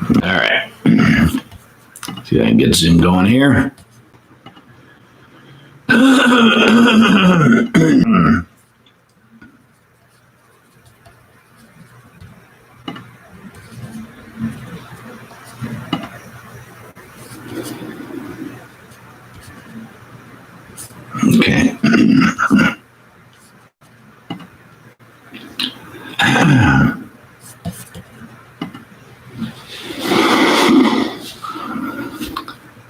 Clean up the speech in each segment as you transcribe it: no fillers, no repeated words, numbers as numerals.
All right. See if I can get Zoom going here. Okay.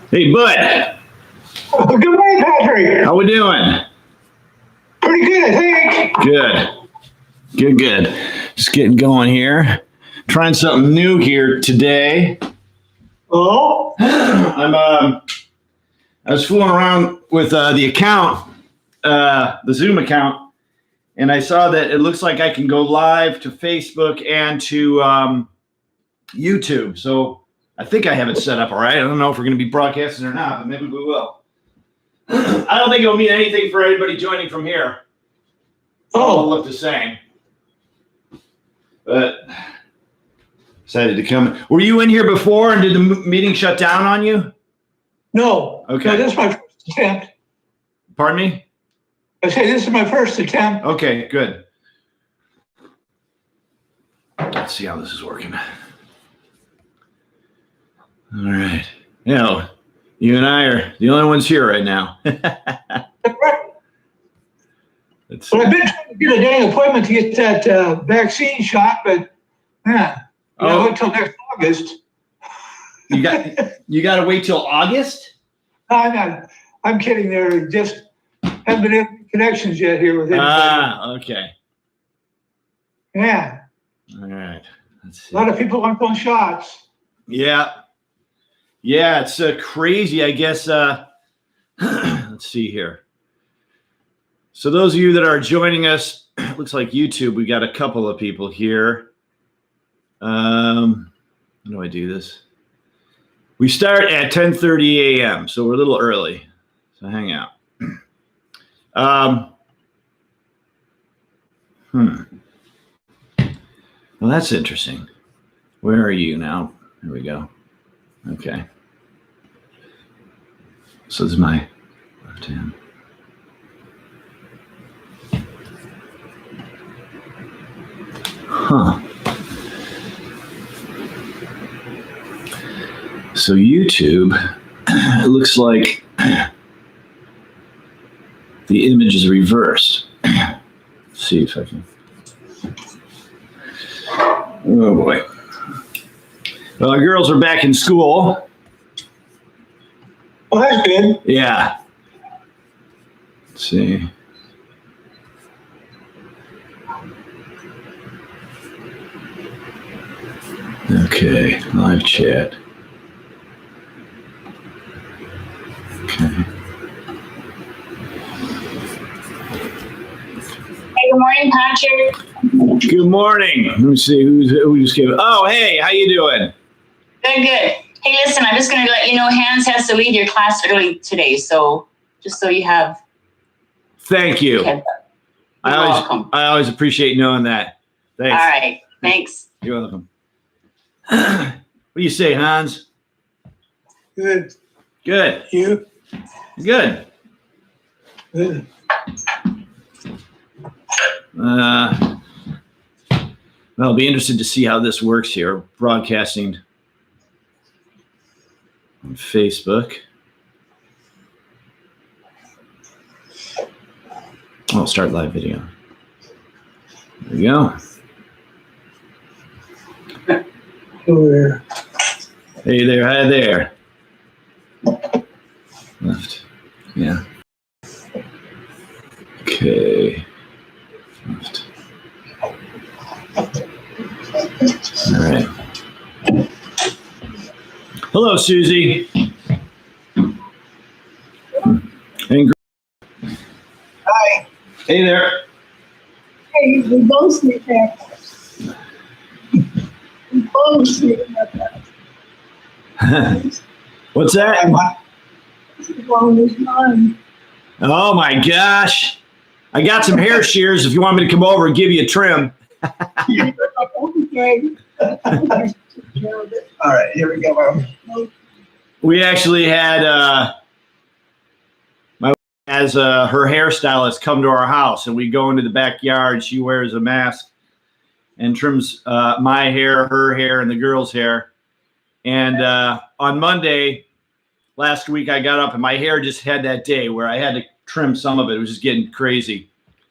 Hey, Bud. Good morning, Patrick. How we doing? Pretty good, I think. Good. Just getting going here. Trying something new here today. Oh? I was fooling around with the account, the Zoom account, and I saw that it looks like I can go live to Facebook and to YouTube. So I think I have it set up all right. I don't know if we're going to be broadcasting or not, but maybe we will. I don't think it'll mean anything for anybody joining from here. Oh. It'll look the same. But decided to come. Were you in here before and did the meeting shut down on you? No. Okay. No, this is my first attempt. Pardon me? I say this is my first attempt. Okay, good. Let's see how this is working. All right. You know, you and I are the only ones here right now. Well, I've been trying to get a dang appointment to get that vaccine shot, but wait till next August. You got to wait till August? I'm kidding. There just haven't been any connections yet here with anybody. Okay. Yeah. All right. Let's see. A lot of people want those shots. Yeah, it's crazy, I guess. Let's see here. So those of you that are joining us, looks like YouTube, we got a couple of people here. How do I do this? We start at 10:30 a.m., so we're a little early. So hang out. Well, that's interesting. Where are you now? Here we go. Okay. So this is my left hand. Huh. So YouTube, it looks like the image is reversed. Let's see if I can. Oh boy. Well, our girls are back in school. Oh, that's good. Yeah. Let's see. Okay, live chat. Okay. Hey, good morning, Patrick. Good morning. Let me see who just gave. Oh, hey, how you doing? Good. Hey, listen, I'm just going to let you know Hans has to lead your class early today, so just so you have. Thank you. Welcome. I always appreciate knowing that. Thanks. All right. Thanks. You're welcome. What do you say, Hans? Good. Good. You? Good. Good. Well, I'll be interested to see how this works here. Broadcasting on Facebook. I'll start live video. There we go. Over there. Hey there, hi there. Left. Yeah. Okay. Left. All right. Hello, Susie. And Hi. hey there. Hey, we both sleep there. We both sleep there. What's that? As long as mine. Oh my gosh. I got some hair shears if you want me to come over and give you a trim. Okay. All right, here we go. We actually had my wife has her hairstylist come to our house, and we go into the backyard. She wears a mask and trims my hair, her hair, and the girl's hair. And on Monday last week, I got up and my hair just had that day where I had to trim some of it. It was just getting crazy.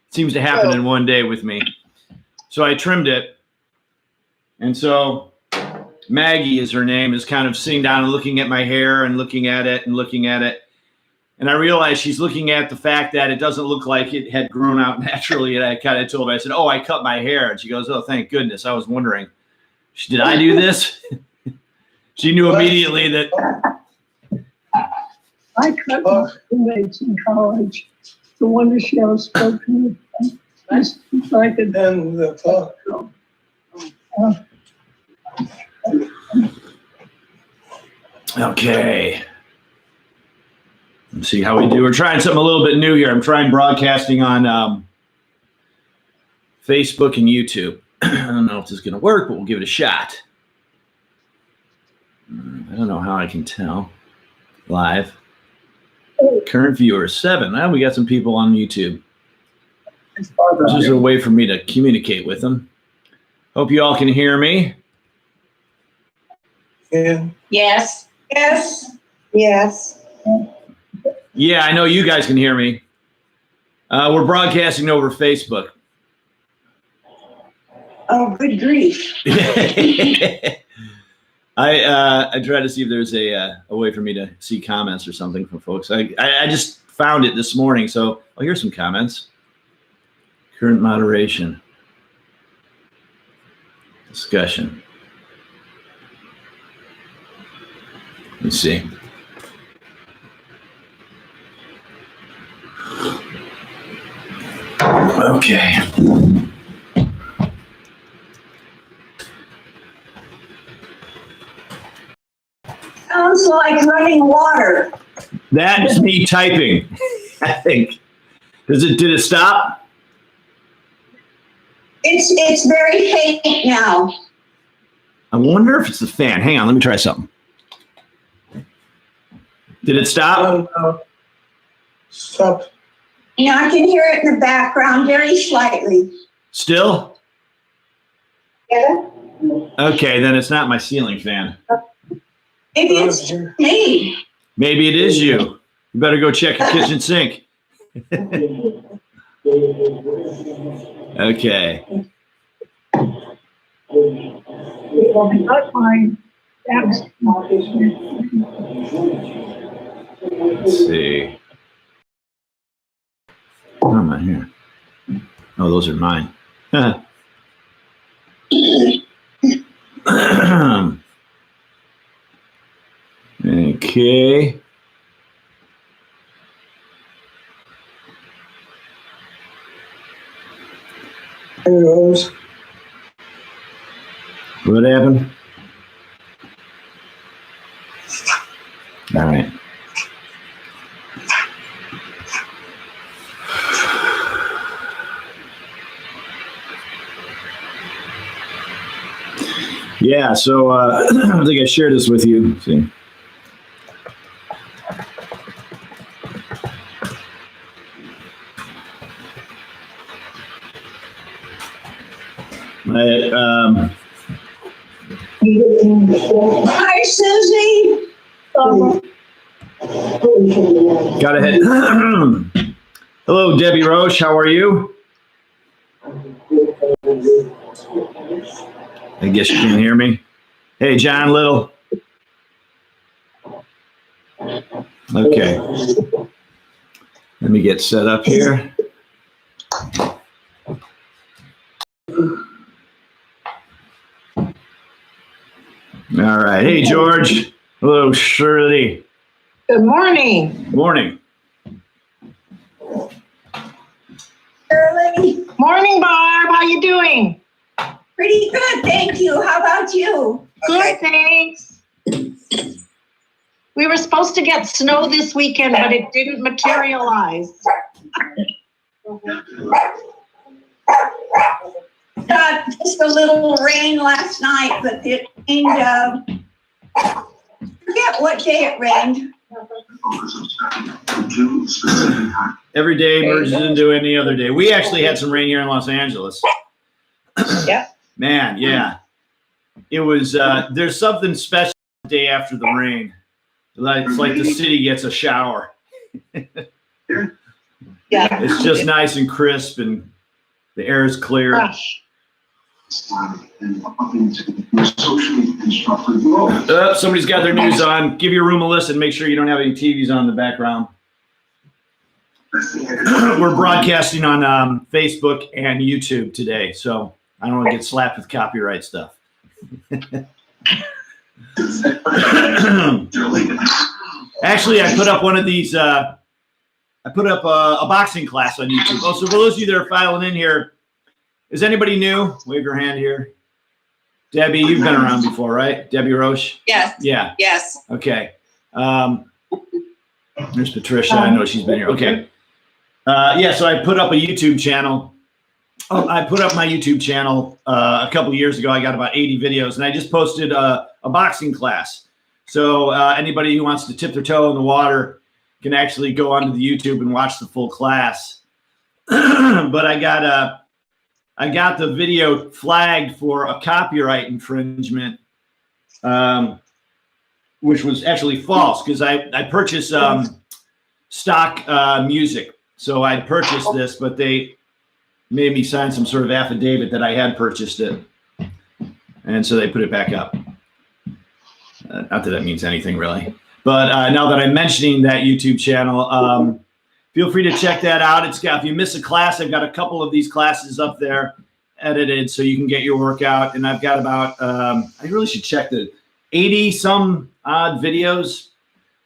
It seems to happen in one day with me. So I trimmed it. And so Maggie is her name, is kind of sitting down and looking at my hair and looking at it and looking at it. And I realized she's looking at the fact that it doesn't look like it had grown out naturally. And I kind of told her, I said, "Oh, I cut my hair." And she goes, "Oh, thank goodness. I was wondering, did I do this?" She knew immediately that. I cut my roommates in college. The one that she ever spoke to me. So I could Then the talk. Okay. Let's see how we do. We're trying something a little bit new here. I'm trying broadcasting on Facebook and YouTube. I don't know if this is going to work, but we'll give it a shot. I don't know how I can tell. Live. Current viewers, 7. Now we got some people on YouTube. This is a way for me to communicate with them. Hope you all can hear me. Yeah. Yes. Yes. Yes. Yeah, I know you guys can hear me. We're broadcasting over Facebook. Oh, good grief. I try to see if there's a way for me to see comments or something from folks. I just found it this morning, so here's some comments. Current moderation. Discussion. Let's see. Okay. Sounds like running water. That's me typing, I think. Did it stop? It's very faint now. I wonder if it's the fan. Hang on, let me try something. Did it stop? Stop. Yeah, I can hear it in the background very slightly. Still? Yeah. Okay, then it's not my ceiling fan. Maybe it's me. Maybe it is you. You better go check your kitchen sink. Okay. cut mine. That's Let's see. Where am I here? Oh, those are mine. Okay. Rose. What happened? All right. Yeah, so I think I shared this with you. Let's see. Hi, Susie. Got ahead. Hello, Debbie Roche. How are you? I guess you can hear me. Hey, John Little. Okay. Let me get set up here. All right. Hey, George. Hello, Shirley. Good morning. Morning. Shirley. Morning, Barb. How you doing? Pretty good, thank you. How about you? Good, thanks. We were supposed to get snow this weekend, but it didn't materialize. got just a little rain last night, but it rained, forget what day it rained. Every day merges into any other day. We actually had some rain here in Los Angeles. Yeah. Man, yeah. It was, there's something special the day after the rain. It's like the city gets a shower. Yeah. It's just nice and crisp and the air is clear. Gosh. Somebody's got their news on. Give your room a listen. Make sure you don't have any TVs on in the background. We're broadcasting on Facebook and YouTube today, so I don't want to get slapped with copyright stuff. Actually, I put up one of these. I put up a boxing class on YouTube. Oh, so for those of you that are filing in here, is anybody new? Wave your hand here. Debbie, you've been around before, right? Debbie Roche? Yes. Yeah. Yes. Okay. There's Patricia. I know she's been here. Okay. Yeah, so I put up a YouTube channel. Oh, I put up my YouTube channel a couple of years ago. I got about 80 videos, and I just posted a boxing class. So anybody who wants to tip their toe in the water can actually go onto the YouTube and watch the full class. But I got the video flagged for a copyright infringement, which was actually false because I purchased stock music. So I purchased this, but they made me sign some sort of affidavit that I had purchased it. And so they put it back up. Not that means anything really. But now that I'm mentioning that YouTube channel, feel free to check that out. It's got, if you miss a class, I've got a couple of these classes up there edited so you can get your workout. And I've got about, I really should check the 80 some odd videos,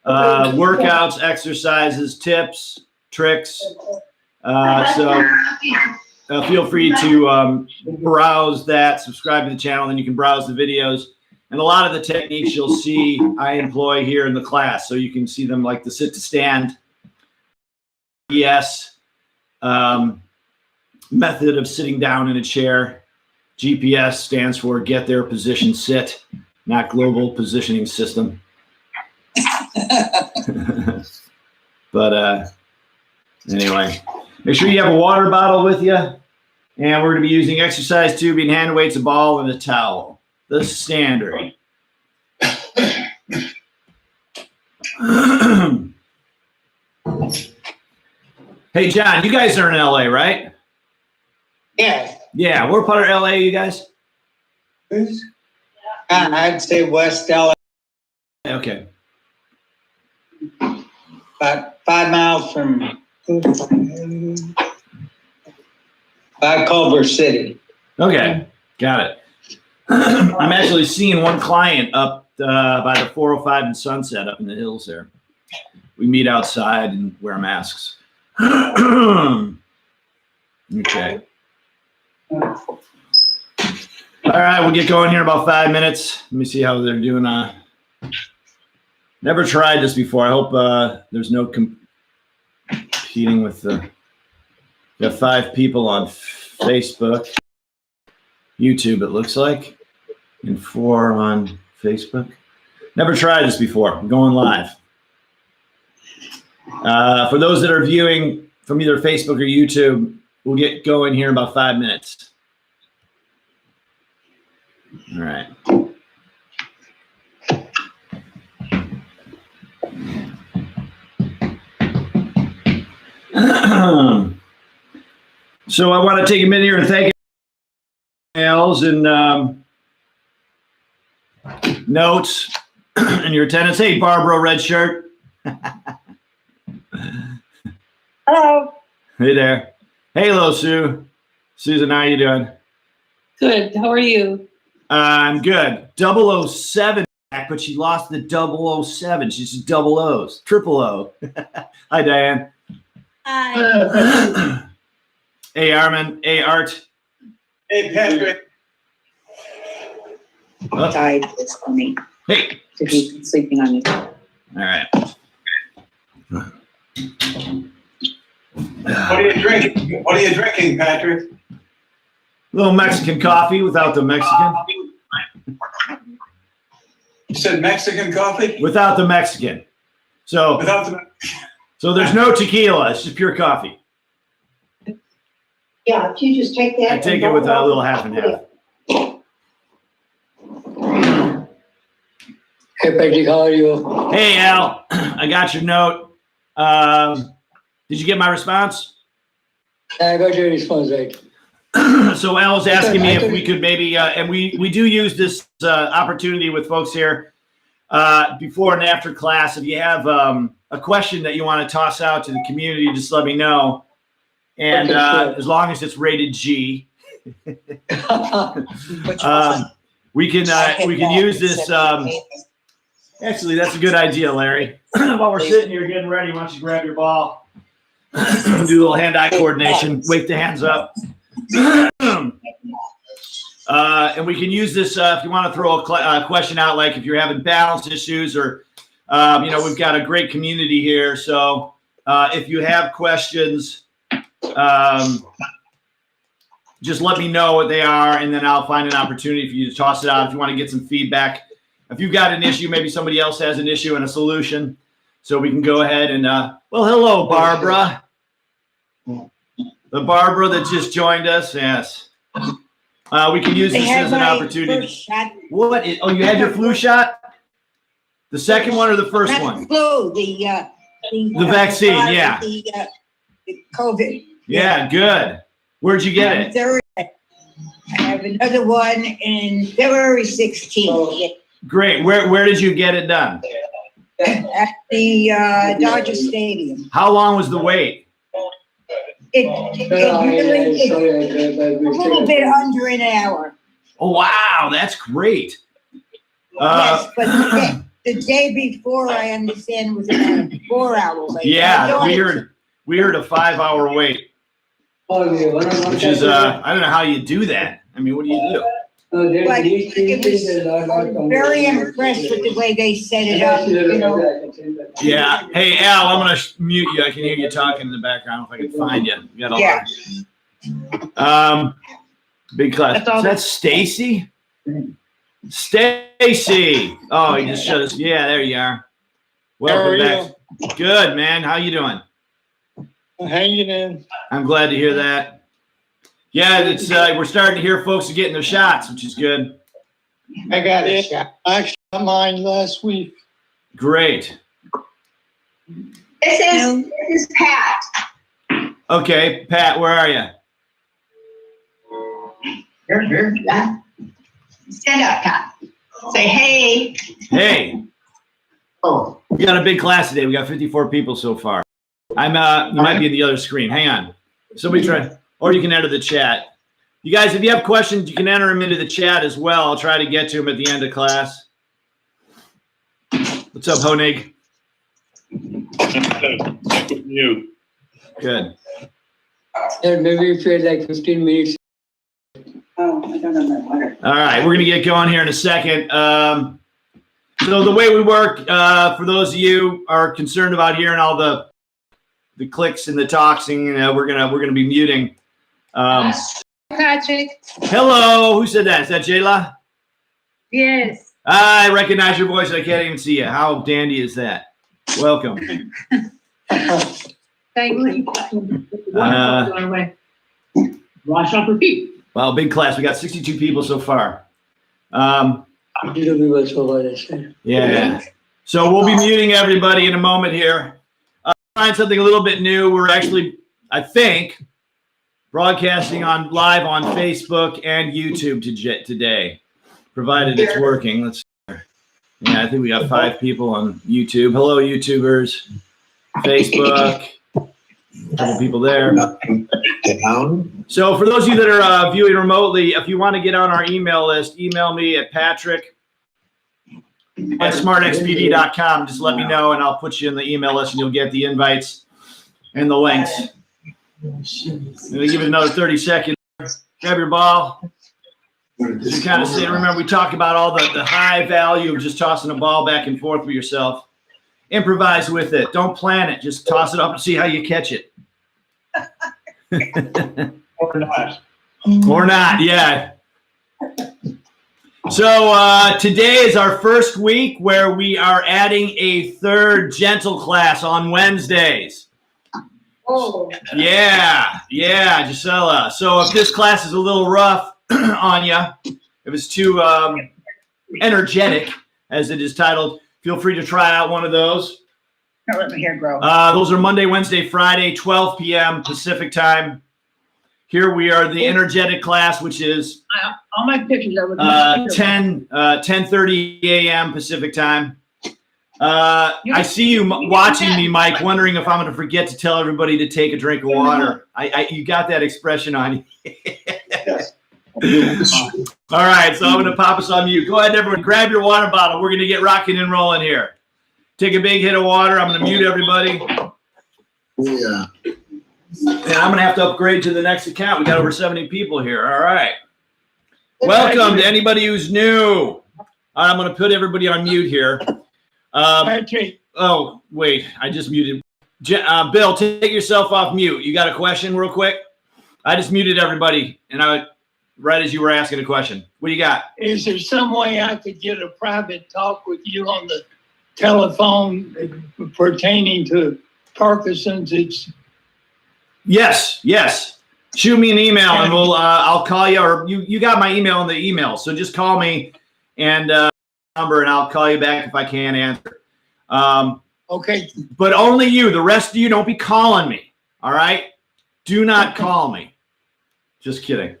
workouts, exercises, tips, tricks. So feel free to browse that, subscribe to the channel, and you can browse the videos. And a lot of the techniques you'll see I employ here in the class. So you can see them like the sit to stand, GPS, method of sitting down in a chair. GPS stands for Get There Position Sit, not Global Positioning System. But anyway, make sure you have a water bottle with you. And we're going to be using exercise tubing, hand weights, a ball, and a towel. The standard. Hey, John, you guys are in LA, right? Yeah. Yeah, we're part of LA, you guys? I'd say West LA, Okay. about 5 miles from by Culver City. Okay, got it. I'm actually seeing one client up by the 405 and Sunset up in the hills there. We meet outside and wear masks. Okay. All right, we'll get going here in about 5 minutes. Let me see how they're doing. Never tried this before. I hope there's no competing with the. We have 5 people on Facebook, YouTube, it looks like, and 4 on Facebook. Never tried this before. I'm going live. For those that are viewing from either Facebook or YouTube, we'll get going here in about 5 minutes. All right. So I want to take a minute here and thank emails and notes and your attendance. Hey, Barbara, red shirt. Hello. Hey there. Hey, LoSasso. Susan, how are you doing? Good. How are you? I'm good. 007 back, but she lost the 007. She's just double O's, triple O. Hi, Diane. Hi. Hey, Armin. Hey, Art. Hey, Patrick. Died this for me Hey. to be sleeping on you. All right. What are you drinking? What are you drinking, Patrick? little Mexican coffee without the Mexican. You said Mexican coffee? Without the Mexican. So Without the. so there's no tequila. It's just pure coffee. Yeah, if you just take that. I take it with a little half and half. Hey, Patrick, how are you? Hey, Al, I got your note. Did you get my response? I got your response, right? So Al was asking me if we could maybe, and we do use this opportunity with folks here before and after class. If you have a question that you want to toss out to the community, just let me know. And Okay, sure. as long as it's rated G, we can use this. Actually, that's a good idea, Larry. While we're sitting here getting ready, why don't you grab your ball, do a little hand-eye coordination, wake the hands up. And we can use this if you want to throw a question out, like if you're having balance issues or, we've got a great community here. So if you have questions, just let me know what they are, and then I'll find an opportunity for you to toss it out if you want to get some feedback. If you've got an issue, maybe somebody else has an issue and a solution, so we can go ahead and, well, hello, Barbara. The Barbara that just joined us, yes. We can use this as an opportunity. What? Oh, you had your flu shot? The second one or the first one? Flu, the vaccine, yeah. The COVID. Yeah, good. Where'd you get it? Thursday. I have another one in February 16th Great. Where did you get it done? at the Dodger Stadium. How long was the wait? It really, a little bit under an hour. Oh, wow. That's great. Yes, but the day before, I understand, was about a 4-hour wait. Yeah, we heard a 5-hour wait, which is, I don't know how you do that. I mean, what do you do? But I was very impressed with the way they set it up, Yeah. Hey, Al, I'm going to mute you. I can hear you talking in the background if I can find you. You got all big class. Is that Stacy? Stacy. Oh, you just shut us. Yeah, there you are. Welcome back. Good, man. How you doing? Hanging in. I'm glad to hear that. Yeah, it's we're starting to hear folks are getting their shots, which is good. I got it. I actually got mine last week. Great. This is Pat. Okay, Pat, where are you? Here. Stand up, Pat. Say hey. Hey. Oh. We got a big class today. We got 54 people so far. I'm you might be in the other screen. Hang on. Somebody try, or you can enter the chat. You guys, if you have questions, you can enter them into the chat as well. I'll try to get to them at the end of class. What's up, Honig? You. Good. Maybe if you had like 15 minutes. Oh, I don't know my water. All right, we're going to get going here in a second. So the way we work, for those of you who are concerned about hearing all the clicks and the talking, we're gonna be muting. Patrick. Hello, who said that? Is that Jayla? Yes. I recognize your voice. I can't even see you. How dandy is that? Welcome. Thank you. Wash up, repeat. Well, big class. We got 62 people so far. Yeah. So we'll be muting everybody in a moment here. Find something a little bit new. We're actually, I think, broadcasting live on Facebook and YouTube today, provided it's working. Let's see. Yeah, I think we got 5 people on YouTube. Hello, YouTubers. Facebook. A couple people there. So for those of you that are viewing remotely, if you want to get on our email list, email me at patrick@smartxpd.com. Just let me know, and I'll put you in the email list, and you'll get the invites and the links. I'm going to give it another 30 seconds. Grab your ball. Just kind of say, remember, we talked about all the high value of just tossing a ball back and forth with yourself. Improvise with it. Don't plan it. Just toss it up and see how you catch it. Or not, yeah. So today is our first week where we are adding a third gentle class on Wednesdays. Oh. Yeah, Gisela. So if this class is a little rough on you, if it's too energetic, as it is titled, feel free to try out one of those. Don't let my hair grow. Those are Monday, Wednesday, Friday, 12 p.m. Pacific time. Here we are, the energetic class, which is All my pictures are with 10:30 a.m. Pacific time. I see you watching me, Mike, wondering if I'm going to forget to tell everybody to take a drink of water. You got that expression on you. Yes. All right, so I'm going to pop us on mute. Go ahead, everyone. Grab your water bottle. We're going to get rocking and rolling here. Take a big hit of water. I'm going to mute everybody. Yeah. And I'm going to have to upgrade to the next account. We got over 70 people here. All right. Welcome to anybody who's new. All right, I'm going to put everybody on mute here. Oh, wait. I just muted. Bill, take yourself off mute. You got a question real quick? I just muted everybody, and right as you were asking a question. What do you got? Is there some way I could get a private talk with you on the telephone pertaining to Parkinson's? Yes. Shoot me an email, and I'll call you. Or you got my email in the email, so just call me and number, and I'll call you back if I can't answer. Okay. But only you. The rest of you, don't be calling me. All right? Do not call me. Just kidding.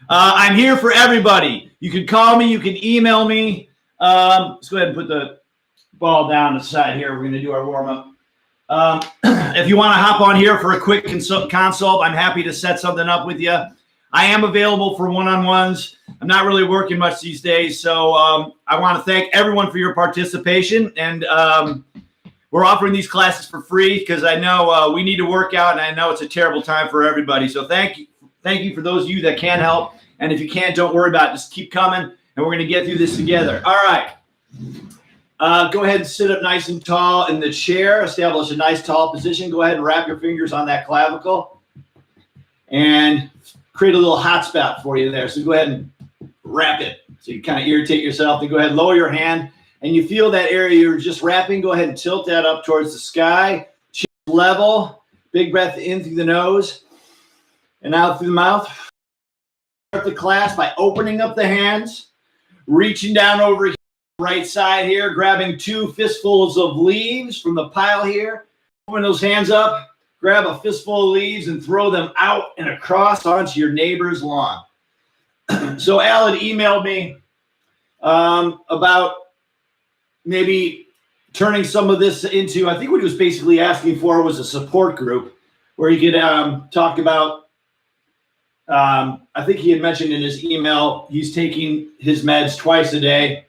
I'm here for everybody. You can call me. You can email me. Let's go ahead and put the ball down the side here. We're going to do our warm-up. If you want to hop on here for a quick consult, I'm happy to set something up with you. I am available for one-on-ones. I'm not really working much these days, so I want to thank everyone for your participation. And we're offering these classes for free because I know we need to work out, and I know it's a terrible time for everybody. So thank you for those of you that can help. And if you can't, don't worry about it. Just keep coming, and we're going to get through this together. All right. Go ahead and sit up nice and tall in the chair. Establish a nice tall position. Go ahead and wrap your fingers on that clavicle and create a little hot spot for you there. So go ahead and wrap it. So you kind of irritate yourself. Then go ahead and lower your hand. And you feel that area you're just wrapping. Go ahead and tilt that up towards the sky. Chin level. Big breath in through the nose and out through the mouth. Start the class by opening up the hands, reaching down over here. Right side here, grabbing 2 fistfuls of leaves from the pile here. Open those hands up, grab a fistful of leaves and throw them out and across onto your neighbor's lawn. So Al had emailed me about maybe turning some of this into, I think what he was basically asking for was a support group where he could talk about, I think he had mentioned in his email, he's taking his meds twice a day.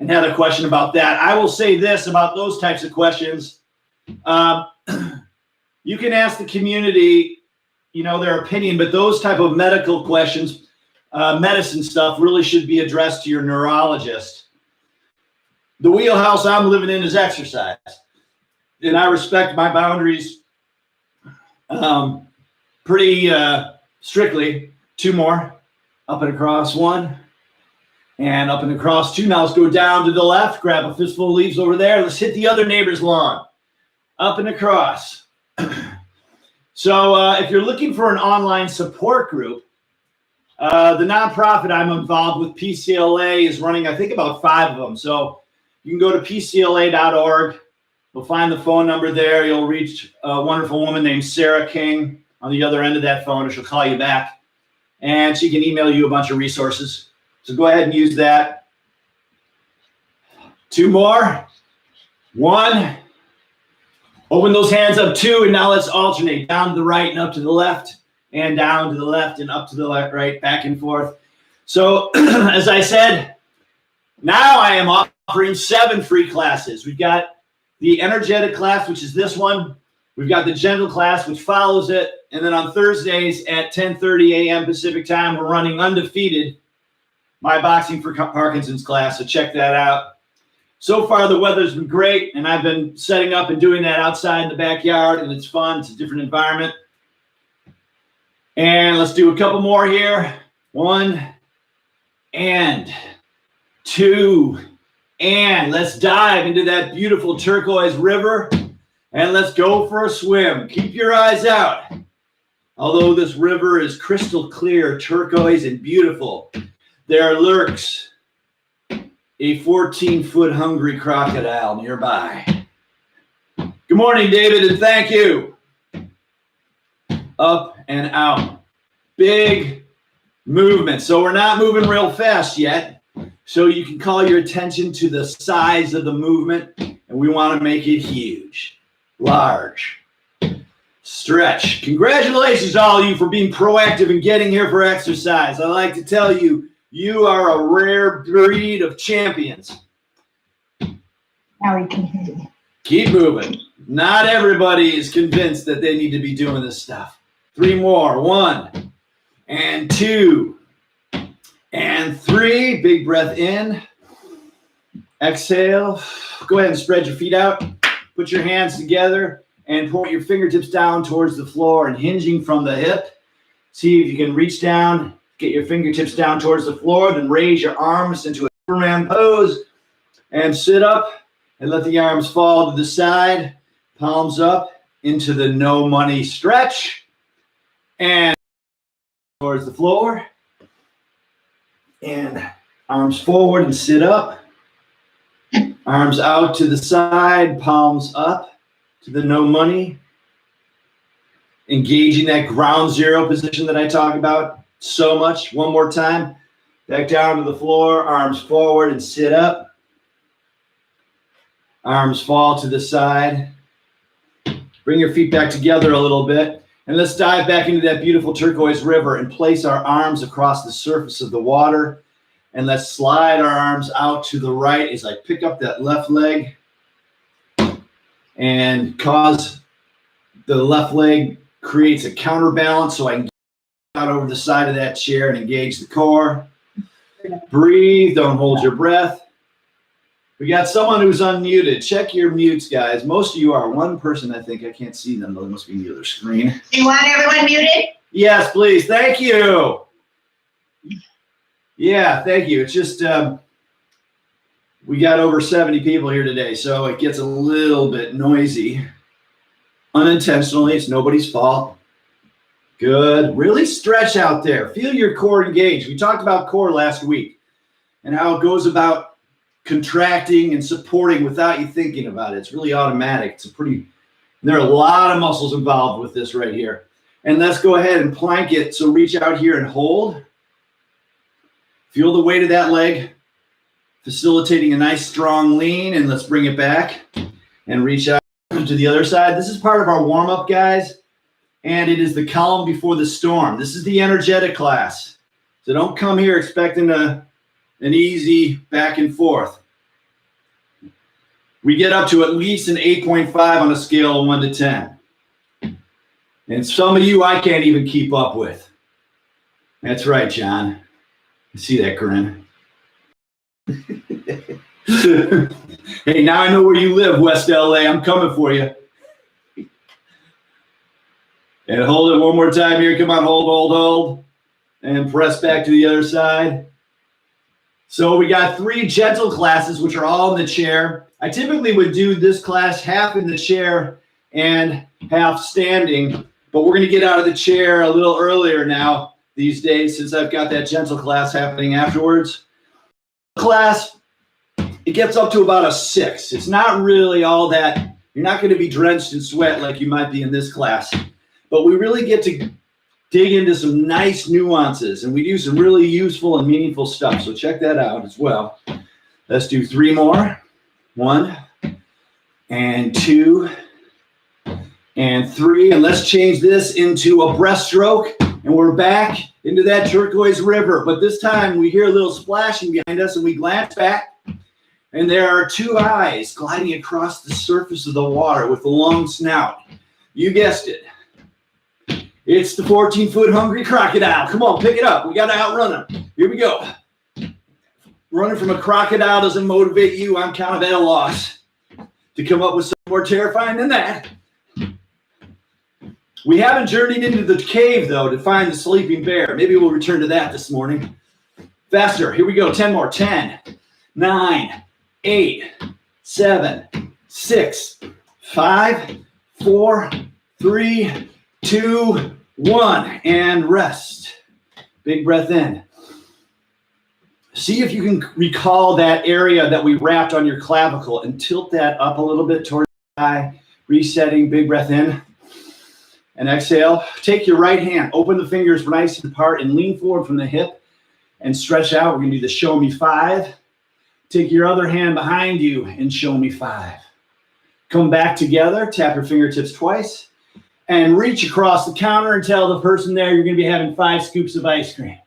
And had a question about that. I will say this about those types of questions. You can ask the community, their opinion, but those type of medical questions, medicine stuff really should be addressed to your neurologist. The wheelhouse I'm living in is exercise. And I respect my boundaries pretty strictly. 2 more. Up and across, 1. And up and across 2. Now let's go down to the left. Grab a fistful of leaves over there. Let's hit the other neighbor's lawn. Up and across. So if you're looking for an online support group, the nonprofit I'm involved with, PCLA, is running, I think, about 5 of them. So you can go to PCLA.org. You'll find the phone number there. You'll reach a wonderful woman named Sarah King on the other end of that phone, or she'll call you back. And she can email you a bunch of resources. So go ahead and use that. 2 more. 1. Open those hands up 2, and now let's alternate down to the right and up to the left, and down to the left and up to the left, right, back and forth. So as I said, now I am offering 7 free classes. We've got the energetic class, which is this one. We've got the gentle class, which follows it. And then on Thursdays at 10:30 a.m. Pacific time, we're running Undefeated, my boxing for Parkinson's class, so check that out. So far, the weather's been great, and I've been setting up and doing that outside in the backyard, and it's fun. It's a different environment. And let's do a couple more here. 1 and 2 and let's dive into that beautiful turquoise river and let's go for a swim. Keep your eyes out. Although this river is crystal clear, turquoise, and beautiful, there lurks a 14-foot hungry crocodile nearby. Good morning, David, and thank you. Up and out. Big movement. So we're not moving real fast yet. So you can call your attention to the size of the movement, and we want to make it huge, large. Stretch. Congratulations to all of you for being proactive and getting here for exercise. I like to tell you, you are a rare breed of champions. Now we can hear you. Keep moving. Not everybody is convinced that they need to be doing this stuff. 3 more. 1 and 2 and 3. Big breath in. Exhale. Go ahead and spread your feet out. Put your hands together and point your fingertips down towards the floor and hinging from the hip. See if you can reach down, get your fingertips down towards the floor, then raise your arms into a Superman pose and sit up and let the arms fall to the side, palms up into the no money stretch and towards the floor and arms forward and sit up, arms out to the side, palms up to the no money, engaging that ground zero position that I talk about so much. One more time, back down to the floor, arms forward and sit up, arms fall to the side. Bring your feet back together a little bit, and let's dive back into that beautiful turquoise river and place our arms across the surface of the water, and let's slide our arms out to the right as I pick up that left leg and cause the left leg creates a counterbalance so I can get out over the side of that chair and engage the core. Breathe, don't hold your breath. We got someone who's unmuted. Check your mutes, guys. Most of you are. One person, I think, I can't see them, though. They must be on the other screen. Do you want everyone muted? Yes, please. Thank you. Yeah, thank you. It's just we got over 70 people here today, so it gets a little bit noisy. Unintentionally, it's nobody's fault. Good. Really stretch out there. Feel your core engaged. We talked about core last week and how it goes about contracting and supporting without you thinking about it. It's really automatic. There are a lot of muscles involved with this right here. And let's go ahead and plank it. So reach out here and hold. Feel the weight of that leg, facilitating a nice strong lean. And let's bring it back and reach out to the other side. This is part of our warm-up, guys. And it is the calm before the storm. This is the energetic class. So don't come here expecting an easy back and forth. We get up to at least an 8.5 on a scale of 1 to 10. And some of you I can't even keep up with. That's right, John. I see that grin. Hey, now I know where you live, West LA. I'm coming for you. And hold it one more time here. Come on, hold. And press back to the other side. So we got 3 gentle classes, which are all in the chair. I typically would do this class half in the chair and half standing, but we're going to get out of the chair a little earlier now these days since I've got that gentle class happening afterwards. Class, it gets up to about a 6. It's not really all that. You're not going to be drenched in sweat like you might be in this class, but we really get to dig into some nice nuances, and we do some really useful and meaningful stuff. So check that out as well. Let's do 3 more. 1 and 2 and 3. And let's change this into a breaststroke. And we're back into that turquoise river. But this time we hear a little splashing behind us and we glance back. And there are 2 eyes gliding across the surface of the water with a long snout. You guessed it. It's the 14-foot hungry crocodile. Come on, pick it up. We got to outrun him. Here we go. Running from a crocodile doesn't motivate you. I'm kind of at a loss to come up with something more terrifying than that. We haven't journeyed into the cave, though, to find the sleeping bear. Maybe we'll return to that this morning. Faster. Here we go. 10 more. 10, 9, 8, 7, 6, 5, 4, 3, 2, 1. And rest. Big breath in. See if you can recall that area that we wrapped on your clavicle and tilt that up a little bit towards the eye. Resetting. Big breath in. And exhale. Take your right hand. Open the fingers nice and apart and lean forward from the hip and stretch out. We're going to do the show me 5. Take your other hand behind you and show me 5. Come back together. Tap your fingertips twice and reach across the counter and tell the person there you're going to be having 5 scoops of ice cream.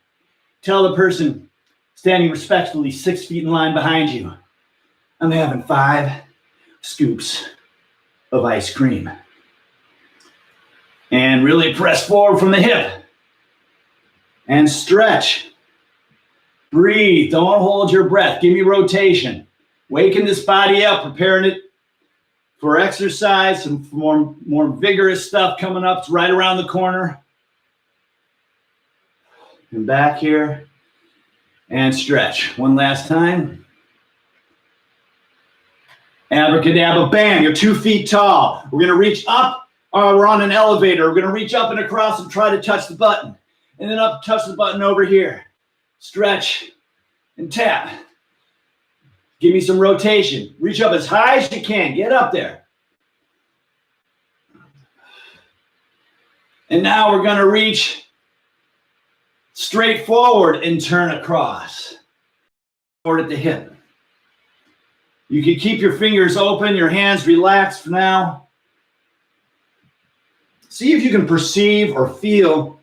Tell the person standing respectfully 6 feet in line behind you, I'm having 5 scoops of ice cream. And really press forward from the hip and stretch. Breathe. Don't hold your breath. Give me rotation. Waking this body up, preparing it for exercise, some more vigorous stuff coming up. It's right around the corner. And back here. And stretch. One last time. Abracadabra, bam. You're 2 feet tall. We're going to reach up. We're on an elevator. We're going to reach up and across and try to touch the button. And then up, touch the button over here. Stretch and tap. Give me some rotation. Reach up as high as you can. Get up there. And now we're going to reach straight forward and turn across. Forward at the hip. You can keep your fingers open, your hands relaxed for now. See if you can perceive or feel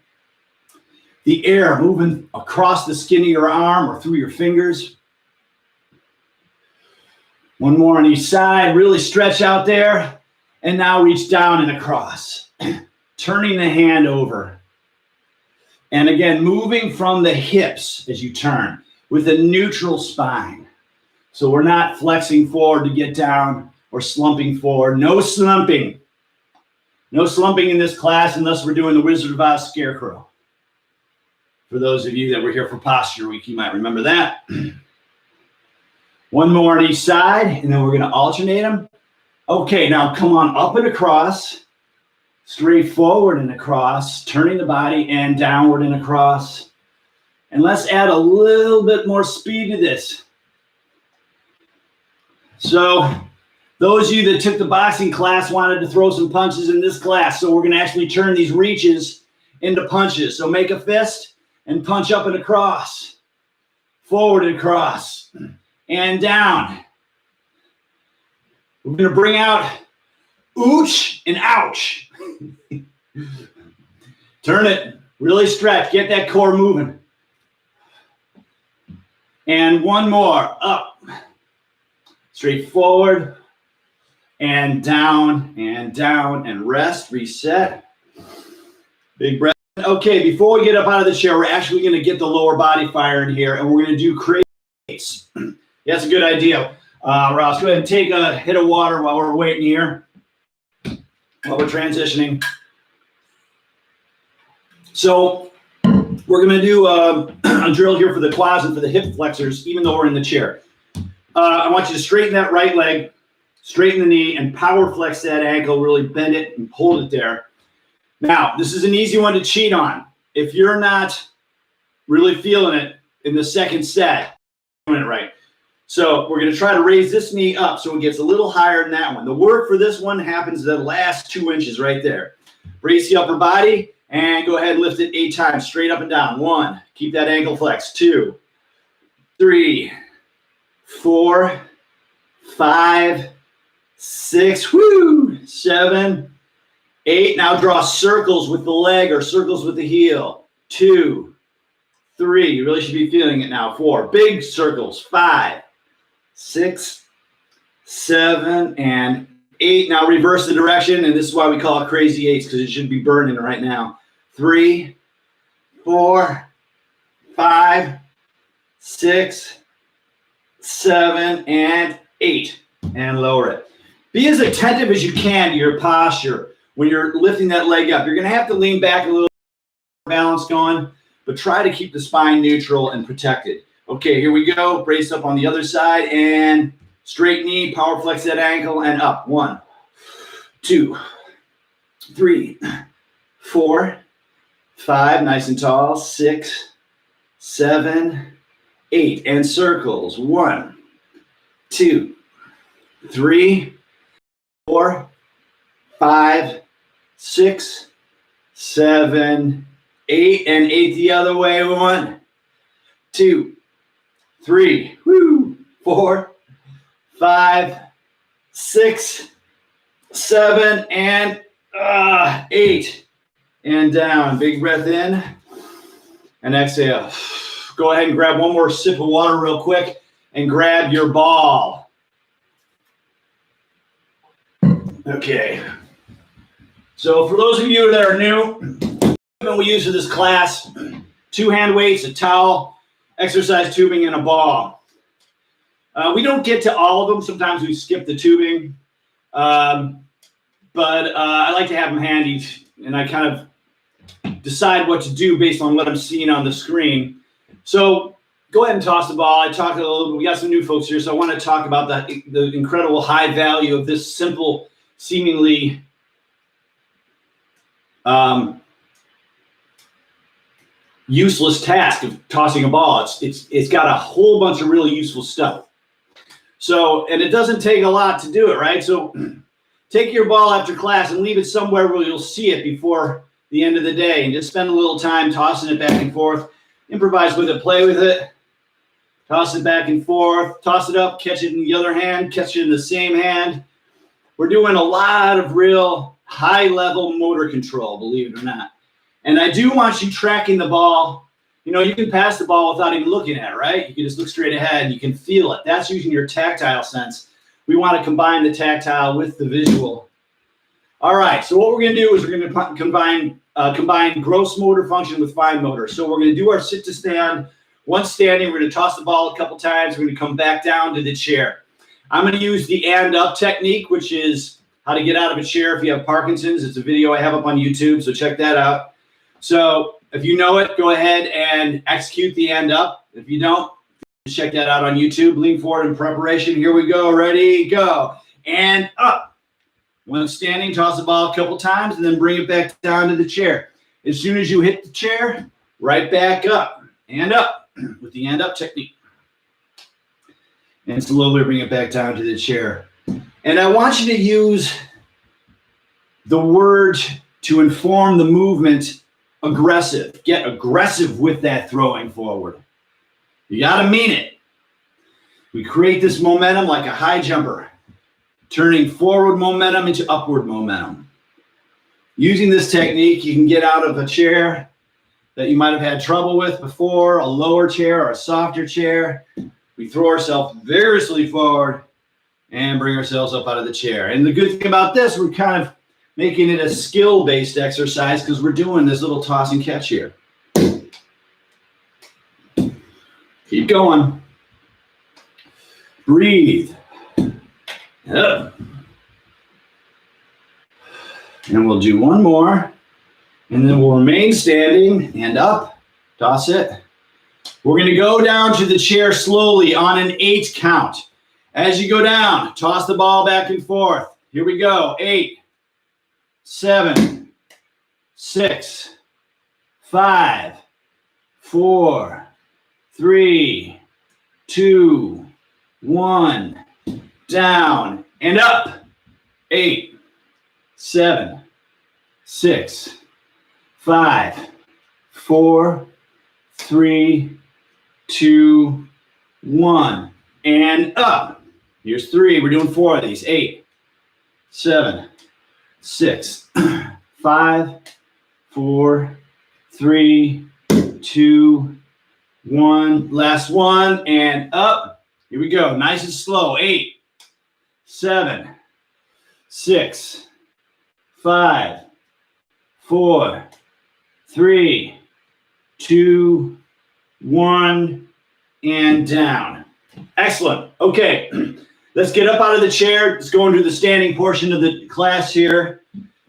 the air moving across the skin of your arm or through your fingers. One more on each side. Really stretch out there. And now reach down and across. Turning the hand over. And again, moving from the hips as you turn with a neutral spine. So we're not flexing forward to get down or slumping forward. No slumping. No slumping in this class unless we're doing the Wizard of Oz Scarecrow. For those of you that were here for Posture Week, you might remember that. One more on each side, and then we're going to alternate them. Okay, now come on up and across, straight forward and across, turning the body, and downward and across. And let's add a little bit more speed to this. So those of you that took the boxing class wanted to throw some punches in this class. So we're going to actually turn these reaches into punches. So make a fist and punch up and across, forward and across, and down. We're going to bring out ooch and ouch. Turn it, really stretch, get that core moving. And one more, up, straight forward, and down, and rest, reset. Big breath. Okay, before we get up out of the chair, we're actually going to get the lower body firing here, and we're going to do crates. Yeah, that's a good idea. Ross, go ahead and take a hit of water while we're waiting here, while we're transitioning. So we're going to do a drill here for the quads and for the hip flexors, even though we're in the chair. I want you to straighten that right leg, straighten the knee, and power flex that ankle, really bend it and hold it there. Now, this is an easy one to cheat on. If you're not really feeling it in the second set, doing it right. So we're going to try to raise this knee up so it gets a little higher than that one. The work for this one happens the last 2 inches right there. Brace the upper body and go ahead and lift it 8 times, straight up and down. 1, keep that ankle flexed. 2, 3, 4, 5, 6, 7, 8. Now draw circles with the leg or circles with the heel. 2, 3. You really should be feeling it now. 4. Big circles. 5, 6, 7, and 8. Now reverse the direction, and this is why we call it crazy 8s, because it should be burning right now. 3, 4, 5, 6, 7, and 8. And lower it. Be as attentive as you can to your posture. when you're lifting that leg up. You're going to have to lean back a little, balance going, but try to keep the spine neutral and protected. Okay, here we go. Brace up on the other side and straight knee, power flex that ankle and up. 1, 2, 3, 4, 5, nice and tall. 6, 7, 8, and circles. 1, 2, 3, 4, 5, 6, 7, 8, and 8 the other way. 1, 2, 3, 4, 5, 6, 7, and 8. And down. Big breath in and exhale. Go ahead and grab one more sip of water real quick and grab your ball. Okay. So for those of you that are new, we use for this class 2 hand weights, a towel, exercise tubing, and a ball. We don't get to all of them. Sometimes we skip the tubing, but I like to have them handy, and I kind of decide what to do based on what I'm seeing on the screen. So go ahead and toss the ball. I talked a little bit. We got some new folks here, so I want to talk about the incredible high value of this simple, seemingly useless task of tossing a ball. It's got a whole bunch of really useful stuff. So, and it doesn't take a lot to do it, right? So take your ball after class and leave it somewhere where you'll see it before the end of the day, and just spend a little time tossing it back and forth. Improvise with it, play with it, toss it back and forth, toss it up, catch it in the other hand, catch it in the same hand. We're doing a lot of real high-level motor control, believe it or not. And I do want you tracking the ball. You know, you can pass the ball without even looking at it, right? You can just look straight ahead and you can feel it. That's using your tactile sense. We want to combine the tactile with the visual. All right, so what we're going to do is we're going to combine gross motor function with fine motor. So we're going to do our sit to stand. Once standing, we're going to toss the ball a couple times. We're going to come back down to the chair. I'm going to use the and up technique, which is how to get out of a chair if you have Parkinson's. It's a video I have up on YouTube, so check that out. So if you know it, go ahead and execute the and up. If you don't, check that out on YouTube. Lean forward in preparation. Here we go. Ready, go. And up. When standing, toss the ball a couple times and then bring it back down to the chair. As soon as you hit the chair, right back up and up with the and up technique. And slowly bring it back down to the chair. And I want you to use the word to inform the movement aggressive. Get aggressive with that throwing forward. You got to mean it. We create this momentum like a high jumper, turning forward momentum into upward momentum. Using this technique, you can get out of a chair that you might have had trouble with before, a lower chair or a softer chair. We throw ourselves vigorously forward and bring ourselves up out of the chair. And the good thing about this, we're kind of making it a skill-based exercise because we're doing this little toss and catch here. Keep going. Breathe. Up. And we'll do one more, and then we'll remain standing and up, toss it. We're going to go down to the chair slowly on an 8 count. As you go down, toss the ball back and forth. Here we go. 8, 7, 6, 5, 4, 3, 2, 1. Down and up. 8, 7, 6, 5, 4, 3, 2, 1. And up. Here's 3. We're doing 4 of these. 8, 7, 6, 5, 4, 3, 2, 1. Last one. And up. Here we go. Nice and slow. 8, 7, 6, 5, 4, 3, 2, 1, and down. Excellent. Okay, let's get up out of the chair. Let's go into the standing portion of the class here.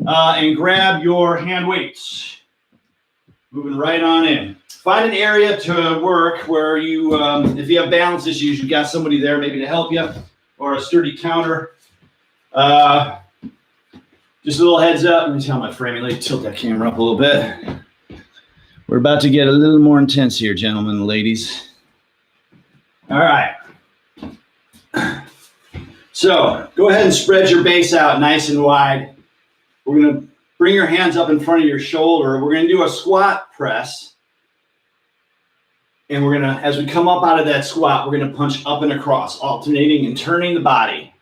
and grab your hand weights. Moving right on in. Find an area to work where you, if you have balance issues, you got somebody there maybe to help you, or a sturdy counter. Just a little heads up. Let me tell my framing. Let me tilt that camera up a little bit. We're about to get a little more intense here, gentlemen and ladies. All right. So go ahead and spread your base out nice and wide. We're going to bring your hands up in front of your shoulder. We're going to do a squat press. And we're going to, as we come up out of that squat, we're going to punch up and across, alternating and turning the body.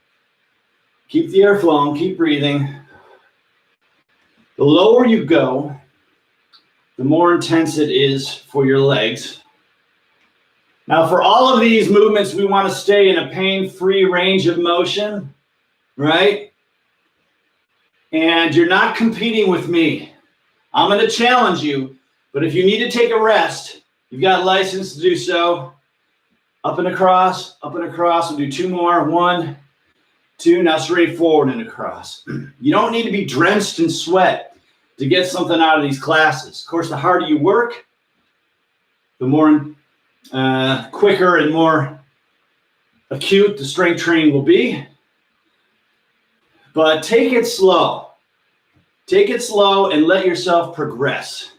Keep the air flowing, keep breathing. The lower you go, the more intense it is for your legs. Now, for all of these movements, we want to stay in a pain-free range of motion, right? And you're not competing with me. I'm going to challenge you, but if you need to take a rest, you've got license to do so. Up and across, up and across. We'll do 2 more. 1, 2. Now straight forward and across. You don't need to be drenched in sweat to get something out of these classes. Of course, the harder you work, the more quicker and more acute the strength training will be. But take it slow. Take it slow and let yourself progress.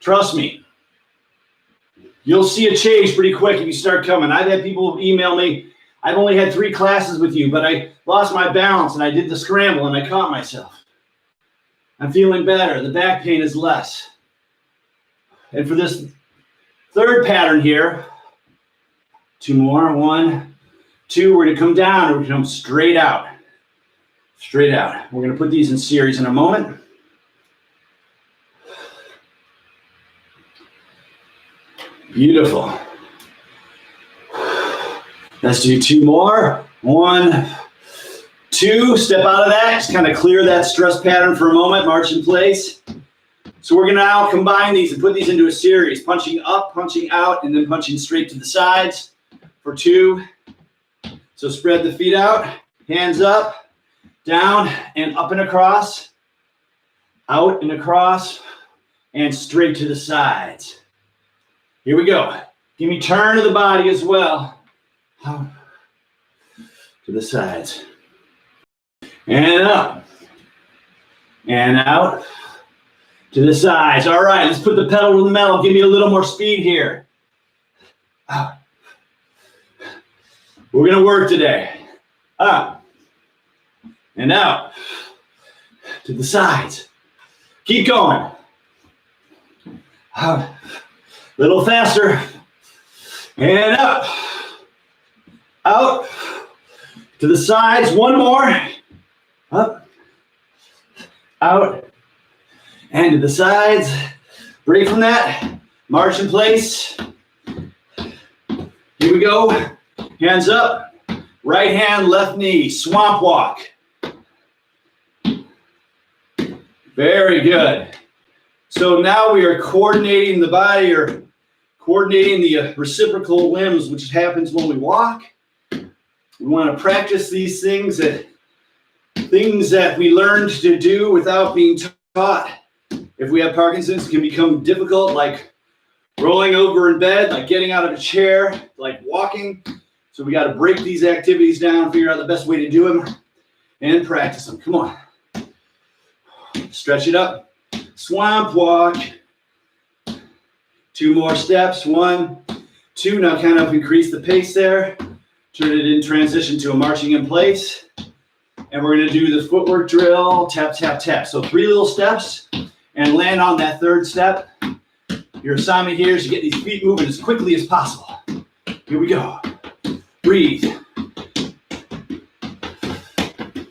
Trust me, you'll see a change pretty quick if you start coming. I've had people email me, I've only had 3 classes with you, but I lost my balance and I did the scramble and I caught myself. I'm feeling better. The back pain is less. And for this third pattern here, 2 more. 1, 2. We're going to come down and we're going to come straight out. Straight out. We're going to put these in series in a moment. Beautiful. Let's do 2 more. 1, 2. Step out of that. Just kind of clear that stress pattern for a moment. March in place. So we're going to now combine these and put these into a series. Punching up, punching out, and then punching straight to the sides for 2. So spread the feet out. Hands up, down, and up and across. Out and across, and straight to the sides. Here we go. Give me turn of the body as well. Out to the sides. And up. And out to the sides. All right, let's put the pedal to the metal. Give me a little more speed here. Out. We're going to work today. Up. And out. To the sides. Keep going. Out. A little faster. And up. Out. To the sides. 1 more. Up. Out. And to the sides. Break from that. March in place. Here we go. Hands up. Right hand, left knee. Swamp walk. Very good. So now we are coordinating the body, or coordinating the reciprocal limbs, which happens when we walk. We want to practice these things that we learned to do without being taught. If we have Parkinson's, it can become difficult, like rolling over in bed, like getting out of a chair, like walking. So we got to break these activities down, figure out the best way to do them, and practice them. Come on. Stretch it up. Swamp walk. 2 more steps. 1, 2. Now kind of increase the pace there. Turn it in transition to a marching in place. And we're going to do the footwork drill. Tap, tap, tap. So 3 little steps and land on that 3rd step. Your assignment here is to get these feet moving as quickly as possible. Here we go. Breathe.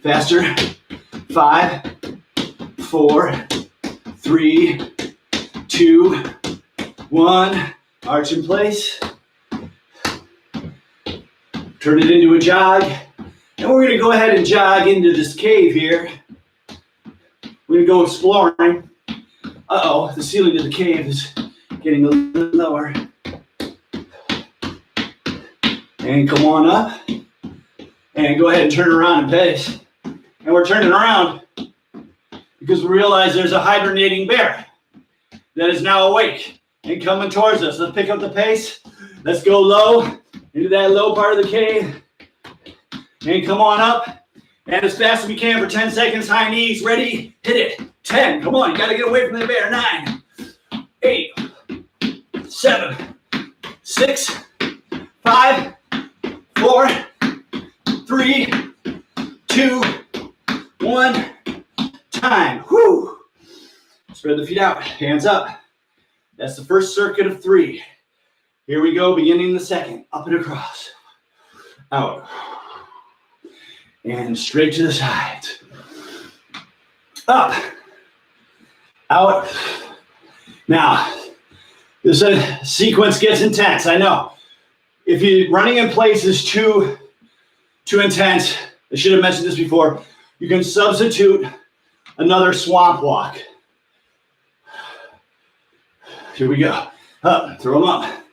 Faster. 5, 4, 3, 2, 1. Arch in place. Turn it into a jog. And we're going to go ahead and jog into this cave here. We're going to go exploring. Uh-oh, the ceiling of the cave is getting a little lower. And come on up. And go ahead and turn around and pace. And we're turning around. because we realize there's a hibernating bear that is now awake and coming towards us. Let's pick up the pace. Let's go low into that low part of the cave. And come on up. And as fast as we can for 10 seconds, high knees, ready, hit it. 10, come on, you gotta get away from the bear. 9, 8, 7, 6, 5, 4, 3, 2, 1, time. Whoo! Spread the feet out, hands up. That's the first circuit of 3. Here we go, beginning the second. Up and across. Out. And straight to the sides. Up. Out. Now, this sequence gets intense, I know. If you're running in place is too intense, I should have mentioned this before, you can substitute another swamp walk. Here we go. Up, throw them up.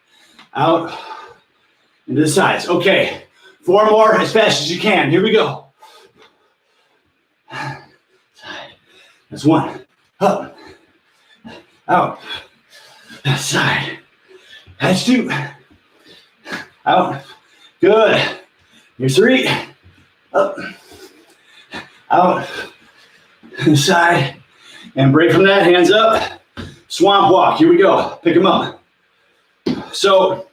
Out, into the sides. Okay, 4 more as fast as you can. Here we go. Side. That's 1. Up, out, side. That's 2. Out. Good. Here's 3. Up, out, side. And break from that, hands up. Swamp walk. Here we go. Pick them up. So,